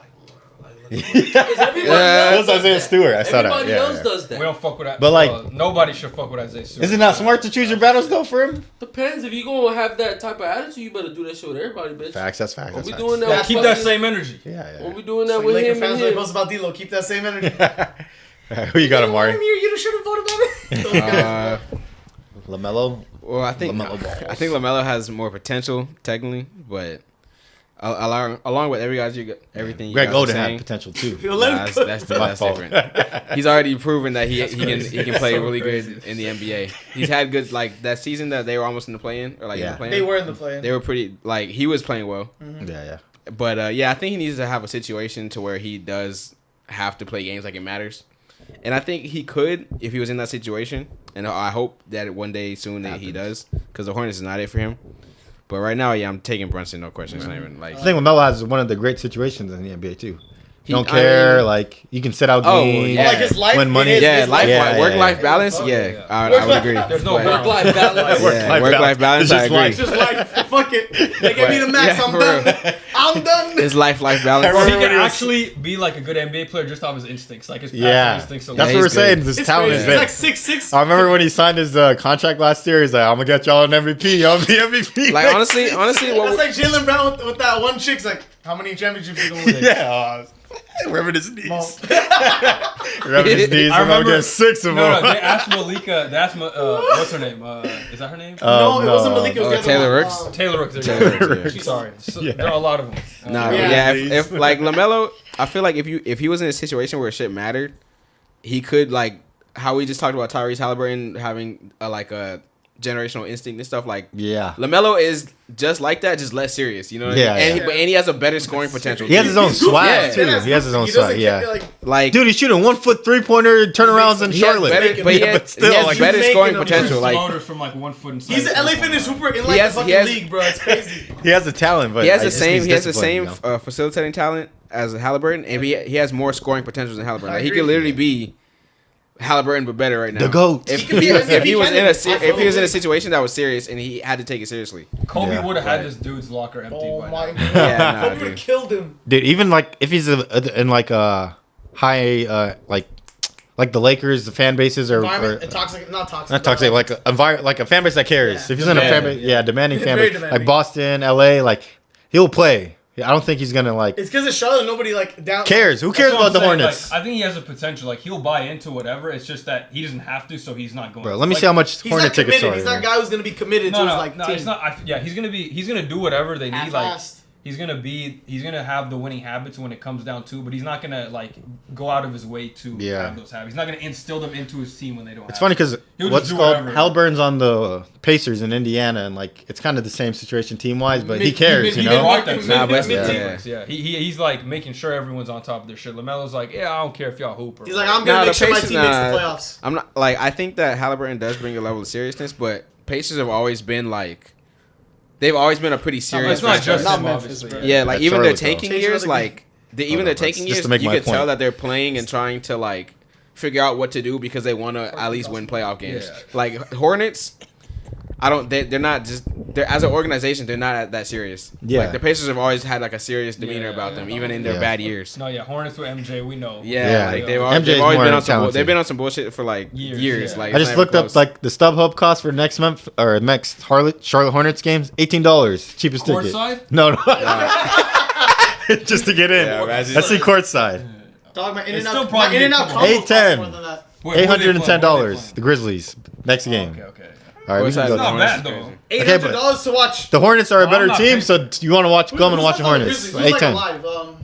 because everybody That else was Isaiah does that. Stewart. I saw that. Everybody Yeah, else yeah. does that. we don't fuck with that. But, like- nobody should fuck with Isaiah Stewart. Is it not smart to choose your battles though for him? Depends. If you gonna have that type of attitude, you better do that shit with everybody, bitch. Facts. That's facts. When That's we facts. doing that, Yeah, with keep that fucking- same energy. Yeah, When we doing that So with Laker him fans and are him. post about D'Lo. Keep that same energy. yeah. Who you got, Omari? You should have voted about it. LaMelo. Well, I think LaMelo balls. I think LaMelo has more potential technically, but along with everything you Greg guys are Oden had saying, potential too. that's My fault. different. He's already proven that he That's can crazy. he can play So really crazy. good in the NBA. He's had good like that season that they were almost in the play-in or like in Yeah. the play-in. They were in the play. They were pretty like he was playing well, Yeah. but yeah, I think he needs to have a situation to where he does have to play games like it matters, and I think he could if he was in that situation. And I hope that one day soon that he does, because the Hornets is not it for him. But right now, yeah, I'm taking Brunson, no question. It's not even like. I think LaMelo has one of the great situations in the NBA too. He- Don't I care, mean- like you can sit out Oh, games, yeah. Like his life, win money. his Yeah, life. Yeah, work-life yeah. balance. Yeah. Yeah, Yeah. I would agree. There's no But- balance. Work-life balance. Yeah, work-life balance. It's I just agree. life. Just like, fuck it. They gave me the max. Yeah, I'm for done. I'm done. His life balance. Bro, he Everybody can was- actually be like a good NBA player just off his instincts, like his Yeah, instincts. that's Yeah, what we're he's saying. good. This It's talent crazy. is He's there. like 6'6". I remember when he signed his contract last year. He's like, "I'm gonna get y'all an MVP. Y'all be MVP." Like next honestly, season." what That's like Jalen Brown with that one chick's like, how many championships you gonna win? Yeah, rubbing his knees. Well, Rubbing his knees. I I'm gonna remember- get 6 of No, them. they asked Malika. They asked what's her name? Is that her name? no, it wasn't Malika. It was the other Taylor one. Rooks? Taylor Rooks. There Taylor you go. Rooks, yeah. Sorry, so, Yeah. there are a lot of them. Nah, Yeah. yeah. Please. If like LaMelo, I feel like if he was in a situation where shit mattered, he could like how we just talked about Tyrese Halliburton having like a generational instinct and stuff. Like Yeah, LaMelo is just like that, just less serious. You know what I mean? Yeah, And, yeah. and he has a better scoring potential. he has his own Yeah. swag too. He has his own swag. doesn't Yeah, care, like, Like dude, he's shooting 1 foot 3-pointer turnarounds in he has Charlotte. better, but he Yeah, has, but still, he has like, better you scoring making him potential. Like floaters from like 1 foot inside. he's an LA Fitness hooper in like has- the he fucking has- league, bro. It's crazy. he has the talent, but he has I the just same. need He has the discipline, same you know? facilitating talent as Halliburton, and he has more scoring potential than Halliburton. I Like, he agree. could literally be Halliburton, but better right now. The GOAT. If He could be- if he he was can in be. if he was in a situation that was serious and he had to take it seriously. Kobe Yeah, would have had right. this dude's locker empty Oh by my now. god. Yeah, nah, Kobe would dude. have killed him. Dude, even like if he's in like a high like the Lakers, the fan bases are Environment, toxic, not toxic. not toxic, like a fan base that cares. Yeah. If he's in a fan Demanding, base, yeah, demanding fan Very base, demanding. like Boston, LA, like he'll play. I don't think he's gonna like It's because it's Charlotte. Nobody like down. cares. Who cares That's what about the I'm saying, Hornets? Like, I think he has a potential. Like he'll buy into whatever. It's just that he doesn't have to, so he's not going. Bro, let me Like, see how much He's Hornet not tickets committed. are. He's not a guy who's gonna be committed to No, his no, like no, team. it's not. Yeah, he's gonna do whatever they need. Like Half-assed. he's gonna have the winning habits when it comes down to. But he's not gonna like go out of his way to Yeah. have those habits. He's not gonna instill them into his team when they don't. It's have funny because He'll just what's do called whatever. Halliburton's on the Pacers in Indiana, and like it's kind of the same situation team wise, but he Mid- cares, mid- you He know. want that Nah, but- mid-teamers, yeah. He's like making sure everyone's on top of their shit. LaMelo's like, yeah, I don't care if y'all hoop. Or He's like, I'm gonna Nah, make the sure my Pacers- team makes nah. the playoffs. I'm not like I think that Halliburton does bring a level of seriousness, but Pacers have always been like they've always been a pretty serious. it's not franchise. just Not him, Memphis, obviously. bro. Yeah, like That's even their Charlotte, though. tanking Change years, another like even no, their but tanking just years, to make you my could tell point. that they're playing and trying to like figure out what to do because they want to at least win playoff games. Yeah. Like Hornets, I don't. They're not just. They're as an organization, they're not that serious. Yeah. Like the Pacers have always had like a serious demeanor Yeah, about yeah. them, even in their Yeah. bad years. No, yeah, Hornets with MJ, we know. Yeah, Yeah. like MJ they've is always more been on some. talented. They've been on some bullshit for like years. Years, yeah. Like I it's just not looked even up close. like the StubHub cost for next month or next Charlotte Hornets games, $18, cheapest ticket. Courtside? No, no, just to get in. Yeah, imagine- Let's see courtside. Dog, my in It's and still out, my probably in and out $8.10. combo costs $8.10. more than that. Wait, who they playing? $810. The Grizzlies next game. Okay, okay. All right, we can Courtside go. is Not there. bad Hornets though. is crazy. $800 to watch. The Hornets are a No, better I'm not team, paying- so you want to watch? Come and Who's watch the left on Hornets. Grizzlies? Who's like 8-10. alive?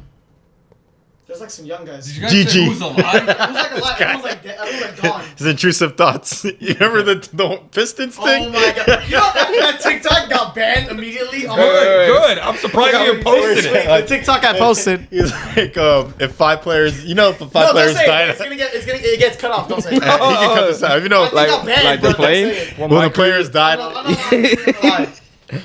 There's like some young guys. Did you guys GG. say who's alive? Who's like alive? Everyone's like dead. Everyone's like gone. His intrusive thoughts. You remember the Pistons thing? Oh my god! You know that TikTok got banned immediately. Oh Good. I'm surprised you even posted Wait, it. the TikTok I posted. He's like, if 5 players, if 5 No, don't players say die, it. It gets cut off. Don't say it. he can cut this out. You know, I think it got banned, like bro. the plane? Don't say it. when the players died, I'm not gonna lie.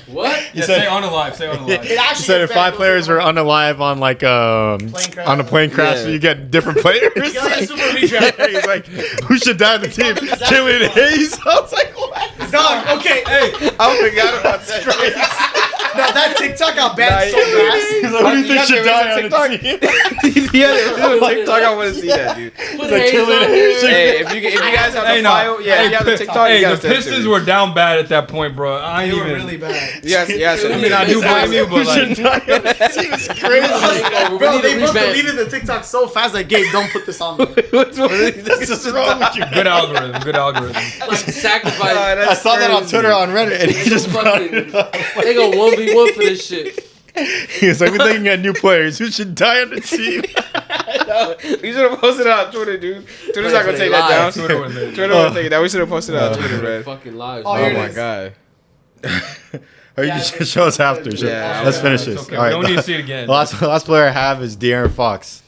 What? Yeah, say unalive. Say unalive. It actually He said gets if 5 bad. players were unalive on like crash. on a plane crash, Yeah. you get different players. He's like a super redraft. He's like, who should die on the team? fucking disaster. Killian Hayes. I was like, what? Dog, okay. Hey, I forgot about that. No, that TikTok got banned so He's fast. like, who do you think should die on TikTok. the team? Yeah, there's a TikTok. I want to see that, dude. Put like Hayes Killian on Hayes. here. Hey, if you guys have the file, yeah, if you have the TikTok. hey, you the gotta send it to Pistons me. were down bad at that point, bro. I ain't They were even. really bad. Yes, yes. I mean, I do blame you, but like, It's crazy. Oh, Bro, we need they to both revamp. deleted the TikTok so fast that Gabe, don't put this on there. What's wrong What's wrong with you? good algorithm. Good algorithm. Like sacrifice. I saw that on Twitter on Reddit, and he just brought Fucking, it up. they go 1v1 for this shit. He was like, we're looking at new players. Who should die on the team? We should have posted it on Twitter, dude. Twitter's not gonna take that down. Twitter would make it. Twitter won't take it down. We should have posted it on Twitter, man. Fucking lives. Oh, Oh here it my is. god. Or you Yeah, can show us after. Yeah, Let's yeah, finish It's this. okay. All We right. don't need to see it again. The last player I have is De'Aaron Fox.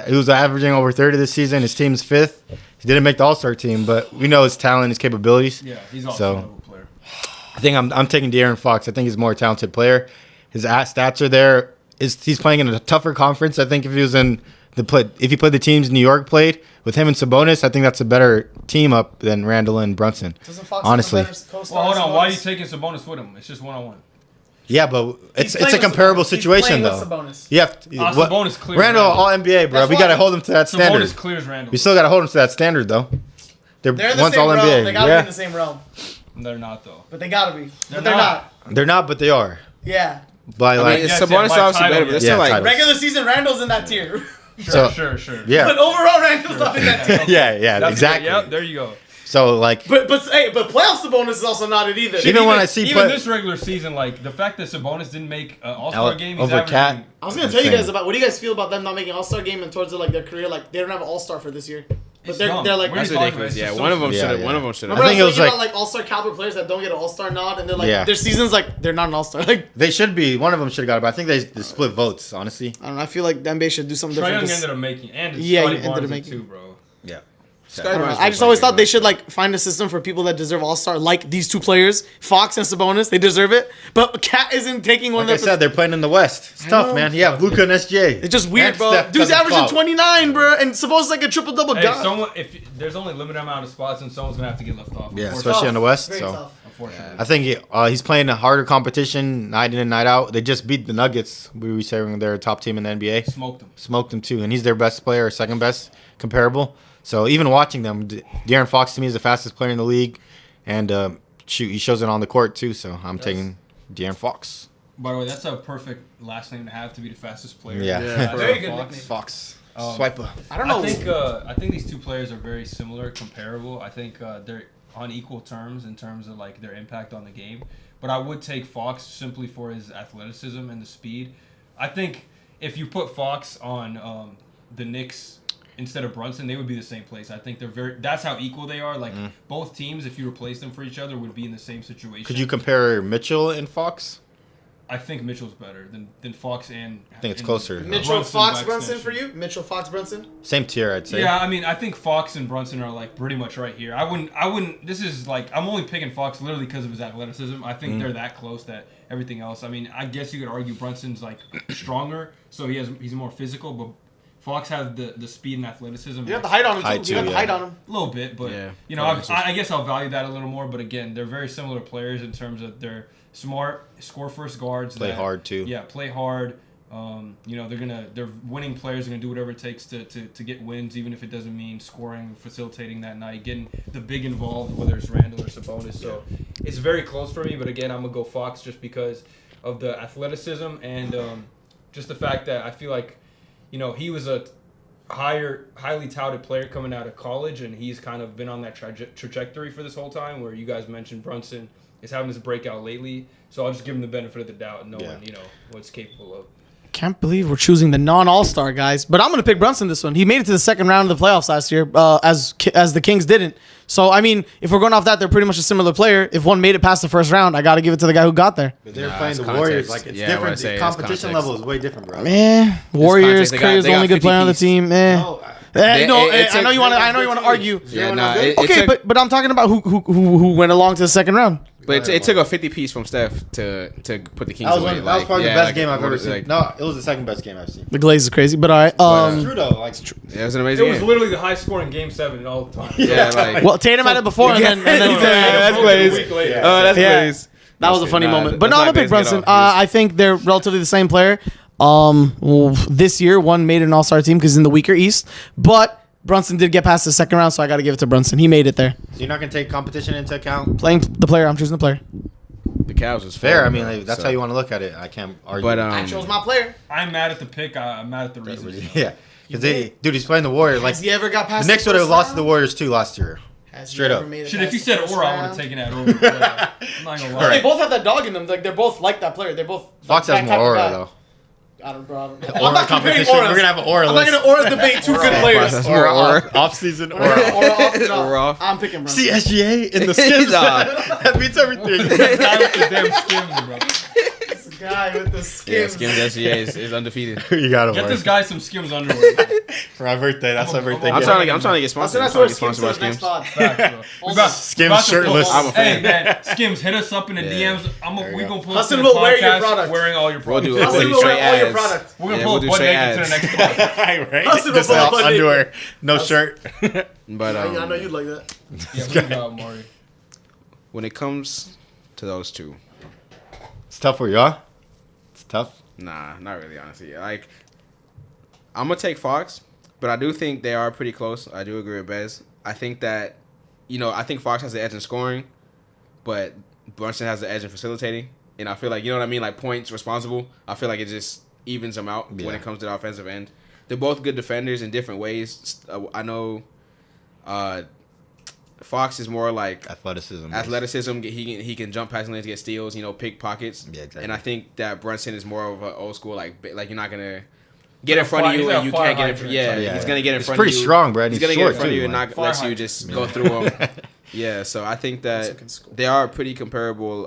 He was averaging over 30 this season. His team's 5th. He didn't make the All-Star team, but we know his talent, his capabilities. Yeah, he's also So- a level player. I think I'm taking De'Aaron Fox. I think he's a more talented player. His stats are there. He's playing in a tougher conference. I think if he was in if he played the teams New York played with him and Sabonis, I think that's a better team up than Randall and Brunson. Doesn't Fox Honestly. have a better co-star Well, hold than on. Why are you Sabonis? taking Sabonis with him? It's just 1-on-1. Yeah, but it's playing a with comparable Sabonis. He's situation playing though. with Sabonis. You have to, Sabonis clears Randall Randall. all NBA, bro. That's We why- got to hold him to that standard. Sabonis clears Randall. We still got to hold him to that standard though. They're They're in the once same all realm. NBA. They gotta be Yeah, in the same realm. They're not though. But they gotta be. They're But they're not. not. they're not, but they are. Yeah. By I like mean, yes, Sabonis yeah, by obviously title, better, but it's yeah, still like title. Regular season, Randall's in that tier. So- Sure. yeah, But overall, Randall's not in that tier. yeah, That's exactly. Good. Yep, there you go. So like, But playoff Sabonis is also not it either. Even when I see even play- this regular season, like the fact that Sabonis didn't make an All-Star game, he's over averaging. Cat. I was gonna tell you Insane. guys about what do you guys feel about them not making All-Star game and towards like their career, like they don't have an All-Star for this year. But It's they're dumb. like What are that's you talking ridiculous. about? Yeah, It's one of them Yeah, should have. yeah. One of them should Remember I have. think it was thinking like- about like All-Star caliber players that don't get an All-Star nod and they're like Yeah. their season's like they're not an All-Star. Like they should be. One of them should have got it, but I think they split votes. Honestly, I don't know. I feel like the NBA should do something Trae different. Young This- ended up making, and Yeah, Scotty he ended up Barnes making- too, bro. yeah. I don't know. I just always thought they should like find a system for people that deserve All-Star, like these two players, Fox and Sabonis. They deserve it, but Cat isn't taking one Like I of said, their. they're playing in the West. It's tough, know. man. You have Luka and SJ. It's just weird, And bro. Steph Dude's doesn't averaging foul. 29, bro, and Sabonis like a triple-double Hey, guy. someone, if there's only a limited amount of spots, and someone's gonna have to get left off. Yeah, unfortunately. especially in the West. Very So tough. Unfortunately. I think he's playing a harder competition night in and night out. They just beat the Nuggets. We were saying they're a top team in the NBA. Smoked him. Smoked them too, and he's their best player, or second best, comparable. So even watching them, De'Aaron Fox to me is the fastest player in the league, and he shows it on the court too. So I'm taking De'Aaron Fox. By the way, that's a perfect last name to have to be the fastest player. Yeah. Yeah, very good Fox. nickname. Fox. Um, Swiper. I don't know. I think these two players are very similar, comparable. I think they're on equal terms in terms of like their impact on the game. But I would take Fox simply for his athleticism and the speed. I think if you put Fox on the Knicks instead of Brunson, they would be the same place. I think that's how equal they are. Like both teams, if you replace them for each other, would be in the same situation. Could you compare Mitchell and Fox? I think Mitchell's better than Fox and. I think it's closer. Mitchell, Brunson Fox, by Brunson for extension. you? Mitchell, Fox, Brunson? Same tier, I'd say. Yeah, I mean, I think Fox and Brunson are like pretty much right here. I wouldn't. This is like I'm only picking Fox literally because of his athleticism. I think they're that close that everything else. I mean, I guess you could argue Brunson's like stronger, so he's more physical, but Fox has the speed and athleticism. You have the height on him, Height too. You have too, the yeah. height on him. A little bit, but Yeah, you know, I guess I'll value that a little more. But again, they're very similar players in terms of they're smart, score first guards, Play hard, too. Yeah, play hard. You know, they're winning players. Are gonna do whatever it takes to get wins, even if it doesn't mean scoring, facilitating that night, getting the big involved, whether it's Randall or Sabonis. So it's very close for me. But again, I'm gonna go Fox just because of the athleticism and just the fact that I feel like, you know, he was a highly touted player coming out of college, and he's kind of been on that trajectory for this whole time. Where you guys mentioned Brunson is having this breakout lately, so I'll just give him the benefit of the doubt, knowing you know what's capable of. Can't believe we're choosing the non-All-Star guys, but I'm gonna pick Brunson this one. He made it to the second round of the playoffs last year, as the Kings didn't. So I mean, if we're going off that, they're pretty much a similar player. If one made it past the first round, I got to give it to the guy who got there. But they're Nah, playing it's the context. Warriors. Like it's Yeah, I wanna different. say The it's competition context. level is way different, bro. Man, Warriors, context. They got- Curry's they the got only good 50 player on the piece. team. No, I know you want to. I know you want to argue. Yeah, nah, Okay, but I'm talking about who went along to the second round. But it took a 50 piece from Steph to put the Kings away. That was probably the best game I've ever like- seen. No, it was the second best game I've seen. The Glaze is crazy, but all right. It's true though. Like, It was an amazing It was game. literally the high scoring game 7 in all the time. Yeah, like well, Tatum had it before, and then that's A Glaze. week later. Oh, that's Yeah. Glaze. that was a funny moment. But that's no, I'm why gonna pick Glaze get Brunson. off. I think they're relatively the same player. This year, one made an All-Star team because in the weaker East, but Brunson did get past the second round, so I got to give it to Brunson. He made it there. so you're not gonna take competition into account? Playing the player, I'm choosing the player. The Cavs was Fair. I fun, mean, bro, like, that's so. how you want to look at it. I can't argue. But my player. I'm mad at the pick. I'm mad at the reasons. yeah, because dude, he's playing the Warriors. Like Has he ever got the past Knicks would have lost to the Warriors too last year. Straight up. Shit, if you said Aura, I would have taken that over. I'm not gonna lie. They both have that dog in them. Like they're both like that player. They're both. Fox like, has that more type aura of guy. though. I don't, bro. I don't know. Aura I'm not comparing competition. auras. We're gonna have an aura I'm not list. gonna aura debate two good players. That's more aura. Off season Aura off and off. Aura off. I'm picking Brunson. See SGA in the skins. Nah. That beats everything. This guy with the damn skims, bro. This guy with the Yeah, skin. Skims SGA is undefeated. You got Get him. this guy some skims underwear. For my birthday. That's my birthday. I'm gift. trying to get That's sponsored. that's I'm where trying to get Skims sponsored by to the next Skims. pod. Facts, bro. Skims about to shirtless. pull- I'm a fan. Hey man, Skims, hit us up in the Yeah. DMs. We gonna pull Hassan up to the will wear your podcast product. wearing all your We'll products. do Hassan we'll do will straight wear all your ads. product. We're gonna Yeah, pull we'll up do butt straight naked to the ads. next podcast. right? Hassan Just will pull up on underwear, no shirt. But I know you'd like that. Yeah, we got Omari. when it comes to those two, It's tough for you, huh? It's tough. nah, not really. Honestly, like I'm gonna take Fox, but I do think they are pretty close. I do agree with Bez. I think that, I think Fox has the edge in scoring, but Brunson has the edge in facilitating. And I feel like, you know what I mean? Like points responsible. I feel like it just evens them out when Yeah. it comes to the offensive end. They're both good defenders in different ways. I know Fox is more like Athleticism. athleticism. He can jump past lanes, get steals, pick pockets. Yeah, exactly. And I think that Brunson is more of an old school like you're not gonna get in Like a front of fire- you he's like and a you fire can't get in. hydrant. Yeah, Yeah, he's yeah. gonna get in It's front pretty of you. strong, Brad. He's He's gonna get in short, front of too, you and like- not Fire let you hydrant. just go through him. Yeah, so I think that they are pretty comparable.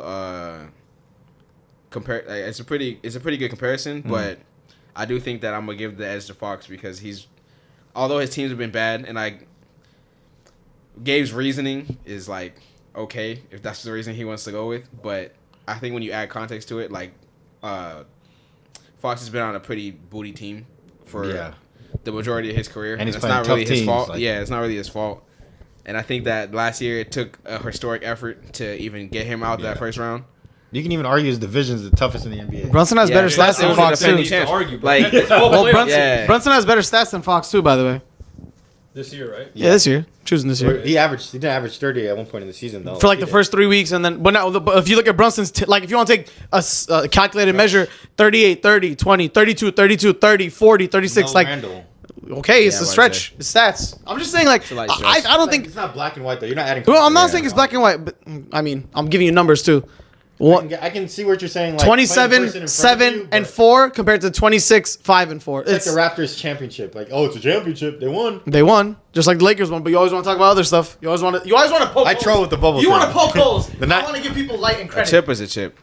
It's a pretty good comparison, but I do think that I'm gonna give the edge to Fox because although his teams have been bad, and Gabe's reasoning is like okay if that's the reason he wants to go with, but I think when you add context to it, Fox has been on a pretty booty team for the majority of his career, And he's it's playing not tough really his teams, fault. like- Yeah, it's not really his fault. And I think that last year it took a historic effort to even get him out that first round. You can even argue his division's the toughest in the NBA. Brunson has Yeah, better dude, stats it than was Fox a too. defending Needs to champ. argue, bro. Like, It's both Well, players. Brunson, Yeah. Brunson has better stats than Fox too, by the way. This year, right? Yeah, this year, choosing this year. He did average 30 at one point in the season though. For like He the did. first 3 weeks, and then, but if you look at Brunson's, like if you want to take a calculated measure, 38, 30, 20, 32, 32, 30, 40, 36, No like, Randall. okay, it's Yeah, a I'd stretch. It's stats. I'm just saying, like, a light I stretch. don't think, It's not black and white though. You're not adding. well, I'm not Yeah. saying it's black and white, but I mean, I'm giving you numbers too. I can see what you're saying. Like 27, 7, and 4 compared to 26, 5, and 4. It's like the Raptors championship. Like, oh, it's a championship. They won. They won, just like the Lakers won. But you always want to talk about other stuff. You always want to poke. I holes. troll with the bubble You thing. want to poke holes. The night- I want to give people light and A credit. chip is a chip.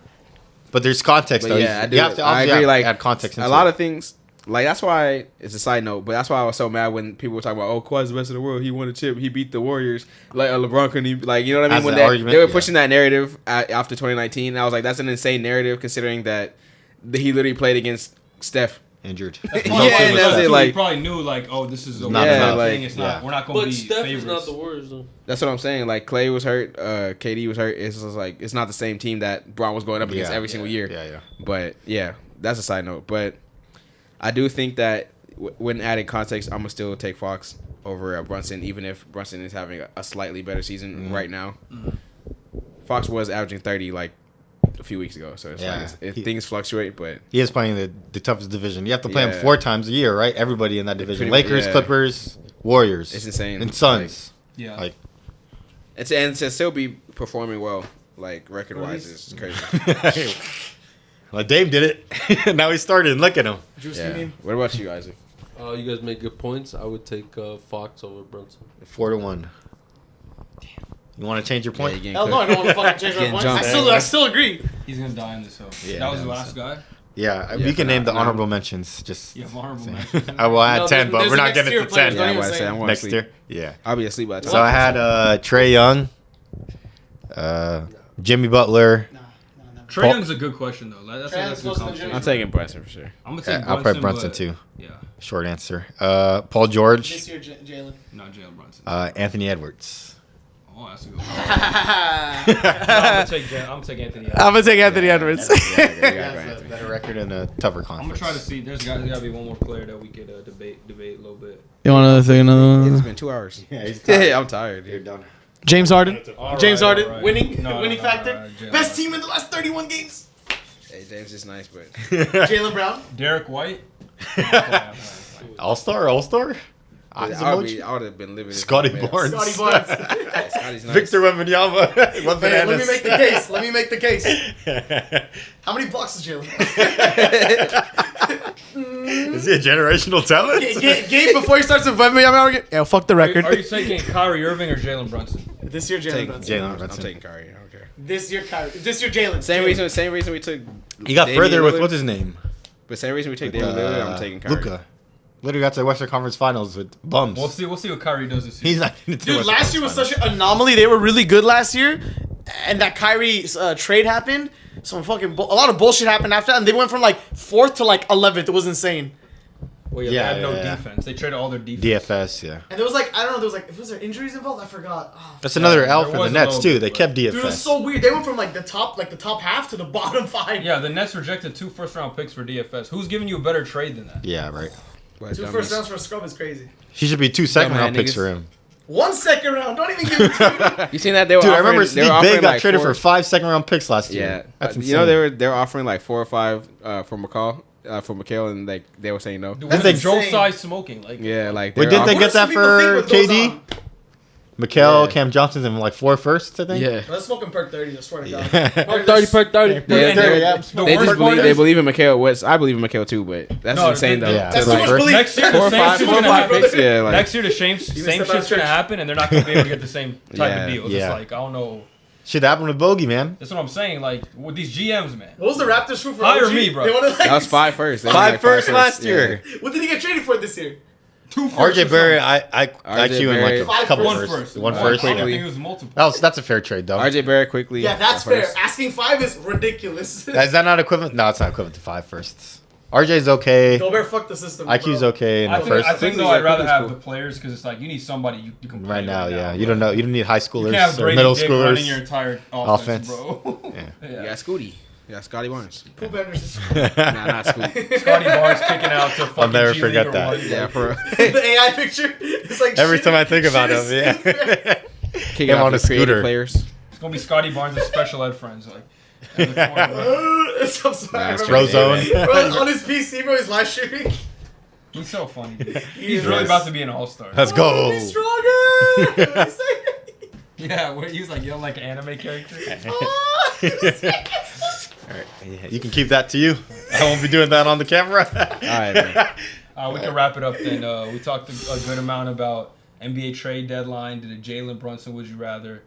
But there's context But though. yeah, I do. You have to I obviously agree. Like add context. a Into lot it. of things. Like that's why it's a side note, but that's why I was so mad when people were talking about, oh, Kawhi's the best in the world. He won a chip. He beat the Warriors. Like LeBron couldn't. Like you know what I mean? As When an argument, they were yeah. pushing that narrative after 2019, I was like, that's an insane narrative considering that he literally played against Steph. injured. Yeah, Also, and because, that's it, too, like- we probably knew like, oh, this is a not one enough. thing. Like, It's not. yeah. We're not going to But be Steph favorites. is not the Warriors though. That's what I'm saying. Like Clay was hurt, KD was hurt. It's just like it's not the same team that Braun was going up against every single year. Yeah. But yeah, that's a side note. But I do think that when adding context, I'm gonna still take Fox over Brunson, even if Brunson is having a slightly better season right now. Fox was averaging 30 like a few weeks ago, so it's Yeah. like things fluctuate. But He is playing the toughest division. You have to play him Yeah. 4 times a year, right? Everybody in that division: pretty- Lakers, yeah. Clippers, Warriors. it's insane. And Suns. Yeah. Like And to still be performing well, like record wise, is crazy. like Dame did it. Now he started. And look at him. Yeah. What about you, Isaac? You guys make good points. I would take Fox over Brunson. 4-1. You want to change your point? Yeah, Hell no, I don't want to fucking change my Getting point. jumped. I still agree. He's going to die in this hill. Yeah, that was the yeah, last guy? Yeah, Yeah, we can for name now- the honorable mentions. Just Yeah, honorable mention. I will add No, 10, but there's we're a not next getting tier to of players, 10 don't Yeah, even I'm say. I'm going next to sleep. year. Yeah. I'll be asleep by the time. So I had Trey Young. Jimmy Butler. Nah, no. Trae Young's a good question though. That's Trae a Young's good closer than conversation. I'm taking Brunson for sure. I'm gonna take I'll Brunson. put Brunson but- too. Yeah, Short answer. Paul George. This year, Jalen. not Jalen Brunson. Anthony Edwards. Oh, that's a good one. I'm gonna take Anthony. I'm gonna take Anthony Edwards. He has a better record in a tougher I'm conference. gonna try to see. There's gotta be one more player that we could debate a little bit. You want to take another It's been 2 hours. he's tired. Yeah, I'm tired, You're dude. done. James Harden. All James right, Harden. all right. Winning. No, Winning no, factor. all right, Jalen Best Brown. team in the last 31 games. Hey, James is nice, but Jalen Brown. Derek White. All-star? I would have been living. Scotty Barnes. Scotty Barnes. Scotty's nice. Victor Wembanyama. What Hey, let me bananas? make the case. Let me make the case. How many blocks is Jalen? Is he a generational talent? Gabe, before he starts with Wembanyama, yeah, fuck the record. Are you taking Kyrie Irving or Jalen Brunson? This year, Jalen Take Brunson. Jalen I'm Brunson. taking Kyrie. I don't care. This year, Kyrie. This year, Jalen. Same reason we took. He got Damian further with Lillard. what's his name? But same reason we took Damian Lillard. I'm taking Kyrie. Luka. Literally got to the Western Conference Finals with bums. We'll see what Kyrie does this year. He's not getting to the Dude, Western last year was Conference such an anomaly. They were really good last year, and that Kyrie trade happened. Some fucking a lot of bullshit happened after that, and they went from like 4th to like 11th. It was insane. Well, Yeah, they had no yeah. defense. They traded all their defense. DFS, yeah. And there was like, I don't know, there was like, was there injuries involved? I forgot. Oh, That's another there L for the was a Nets little too. bit, They but- kept DFS. dude, it was so weird. They went from like the top half to the bottom 5. Yeah, the Nets rejected 2 first-round picks for DFS. Who's giving you a better trade than that? Yeah, right. But 2 dummies. first rounds for a scrub is crazy. He should be 2 second-round Dumb picks niggas. for him. 1 second round. Don't even give it to me. You seen that they were Dude, I offering, remember they were Steve offering Big got like traded 4 for 5 second-round picks last Yeah, year. That's insane. you know they were offering like 4 or 5 for McCall, for McHale, and like they were saying no. Dude, That's what is insane. Joe Tsai smoking? Like, Yeah, like Wait, they're didn't they offering- get that What else do for people think KD? what goes Mikal, Yeah. Cam Johnson, and like 4 firsts, I think. Yeah. Let's smoke him perk 30, I swear to God. Yeah. Perk 30. And They, the they worst just part they is- believe in McHale. West. I believe in McHale too, but that's No, insane though. yeah. That's So, too like, much belief. next year, 4 or the 5 same shit's gonna happen. picks. Yeah, like Next year, the same step shit's out gonna straight. happen, and they're not gonna be able to get the same type Yeah. of deal. It's Yeah. just like, I don't know. Shit happened with Bogey, man. That's what I'm saying. Like, with these GMs, man. What was the Raptors shoot for Hire OG? me, bro. They wanted, like, that was 5 first. They 5 wanted, like, first 5 last year. What did he get traded for this year? 2 firsts RJ or Barrett, something. I IQ in like a Five couple firsts. One firsts. first. One I first. don't Yeah. think it was multiple. That's a fair trade though. RJ Barrett quickly. Yeah, that's at first. fair. Asking 5 is ridiculous. Is that not equivalent? No, it's not equivalent to 5 firsts. RJ's okay. Gobert fucked the system. IQ's bro. okay in the I think, first. I think though, Yeah, I'd rather Quickly's have cool. the players because it's like you need somebody you can play Right now, yeah. You bro. don't know. You don't need high You schoolers can't have or Brady middle Dick running your schoolers. entire Offense. offense, bro. You got Scooty. You got Scotty Barnes. Poop Anderson. Nah, not Scooty. Scotty Barnes kicking out to fucking never G forget League or that. one. Yeah, for The AI picture. It's like Every shit- time I think about shit him, is yeah. stupid. kicking Him out on the a creative scooter. players. It's gonna be Scotty Barnes' special ed friends, like. in the corner, bro. I'm sorry. Nah, I it's remember- Frozone. Bro, on his PC, bro, he's live streaming. He's so funny, dude. He's really about to be an all-star. Let's go. Be stronger. What did he say? Yeah, where he was like yelling like an anime character. All right, yeah, you can keep that to you. I won't be doing that on the camera. All right, man. We can wrap it up then. We talked a good amount about NBA trade deadline. Did a Jalen Brunson would you rather?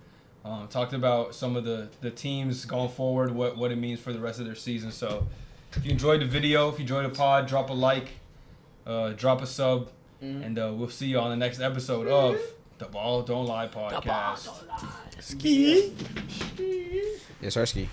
Talked about some of the teams going forward, what it means for the rest of their season. So if you enjoyed the video, if you enjoyed the pod, drop a like, drop a sub, and we'll see you on the next episode of the Ball Don't Lie podcast. Yes, Arsky.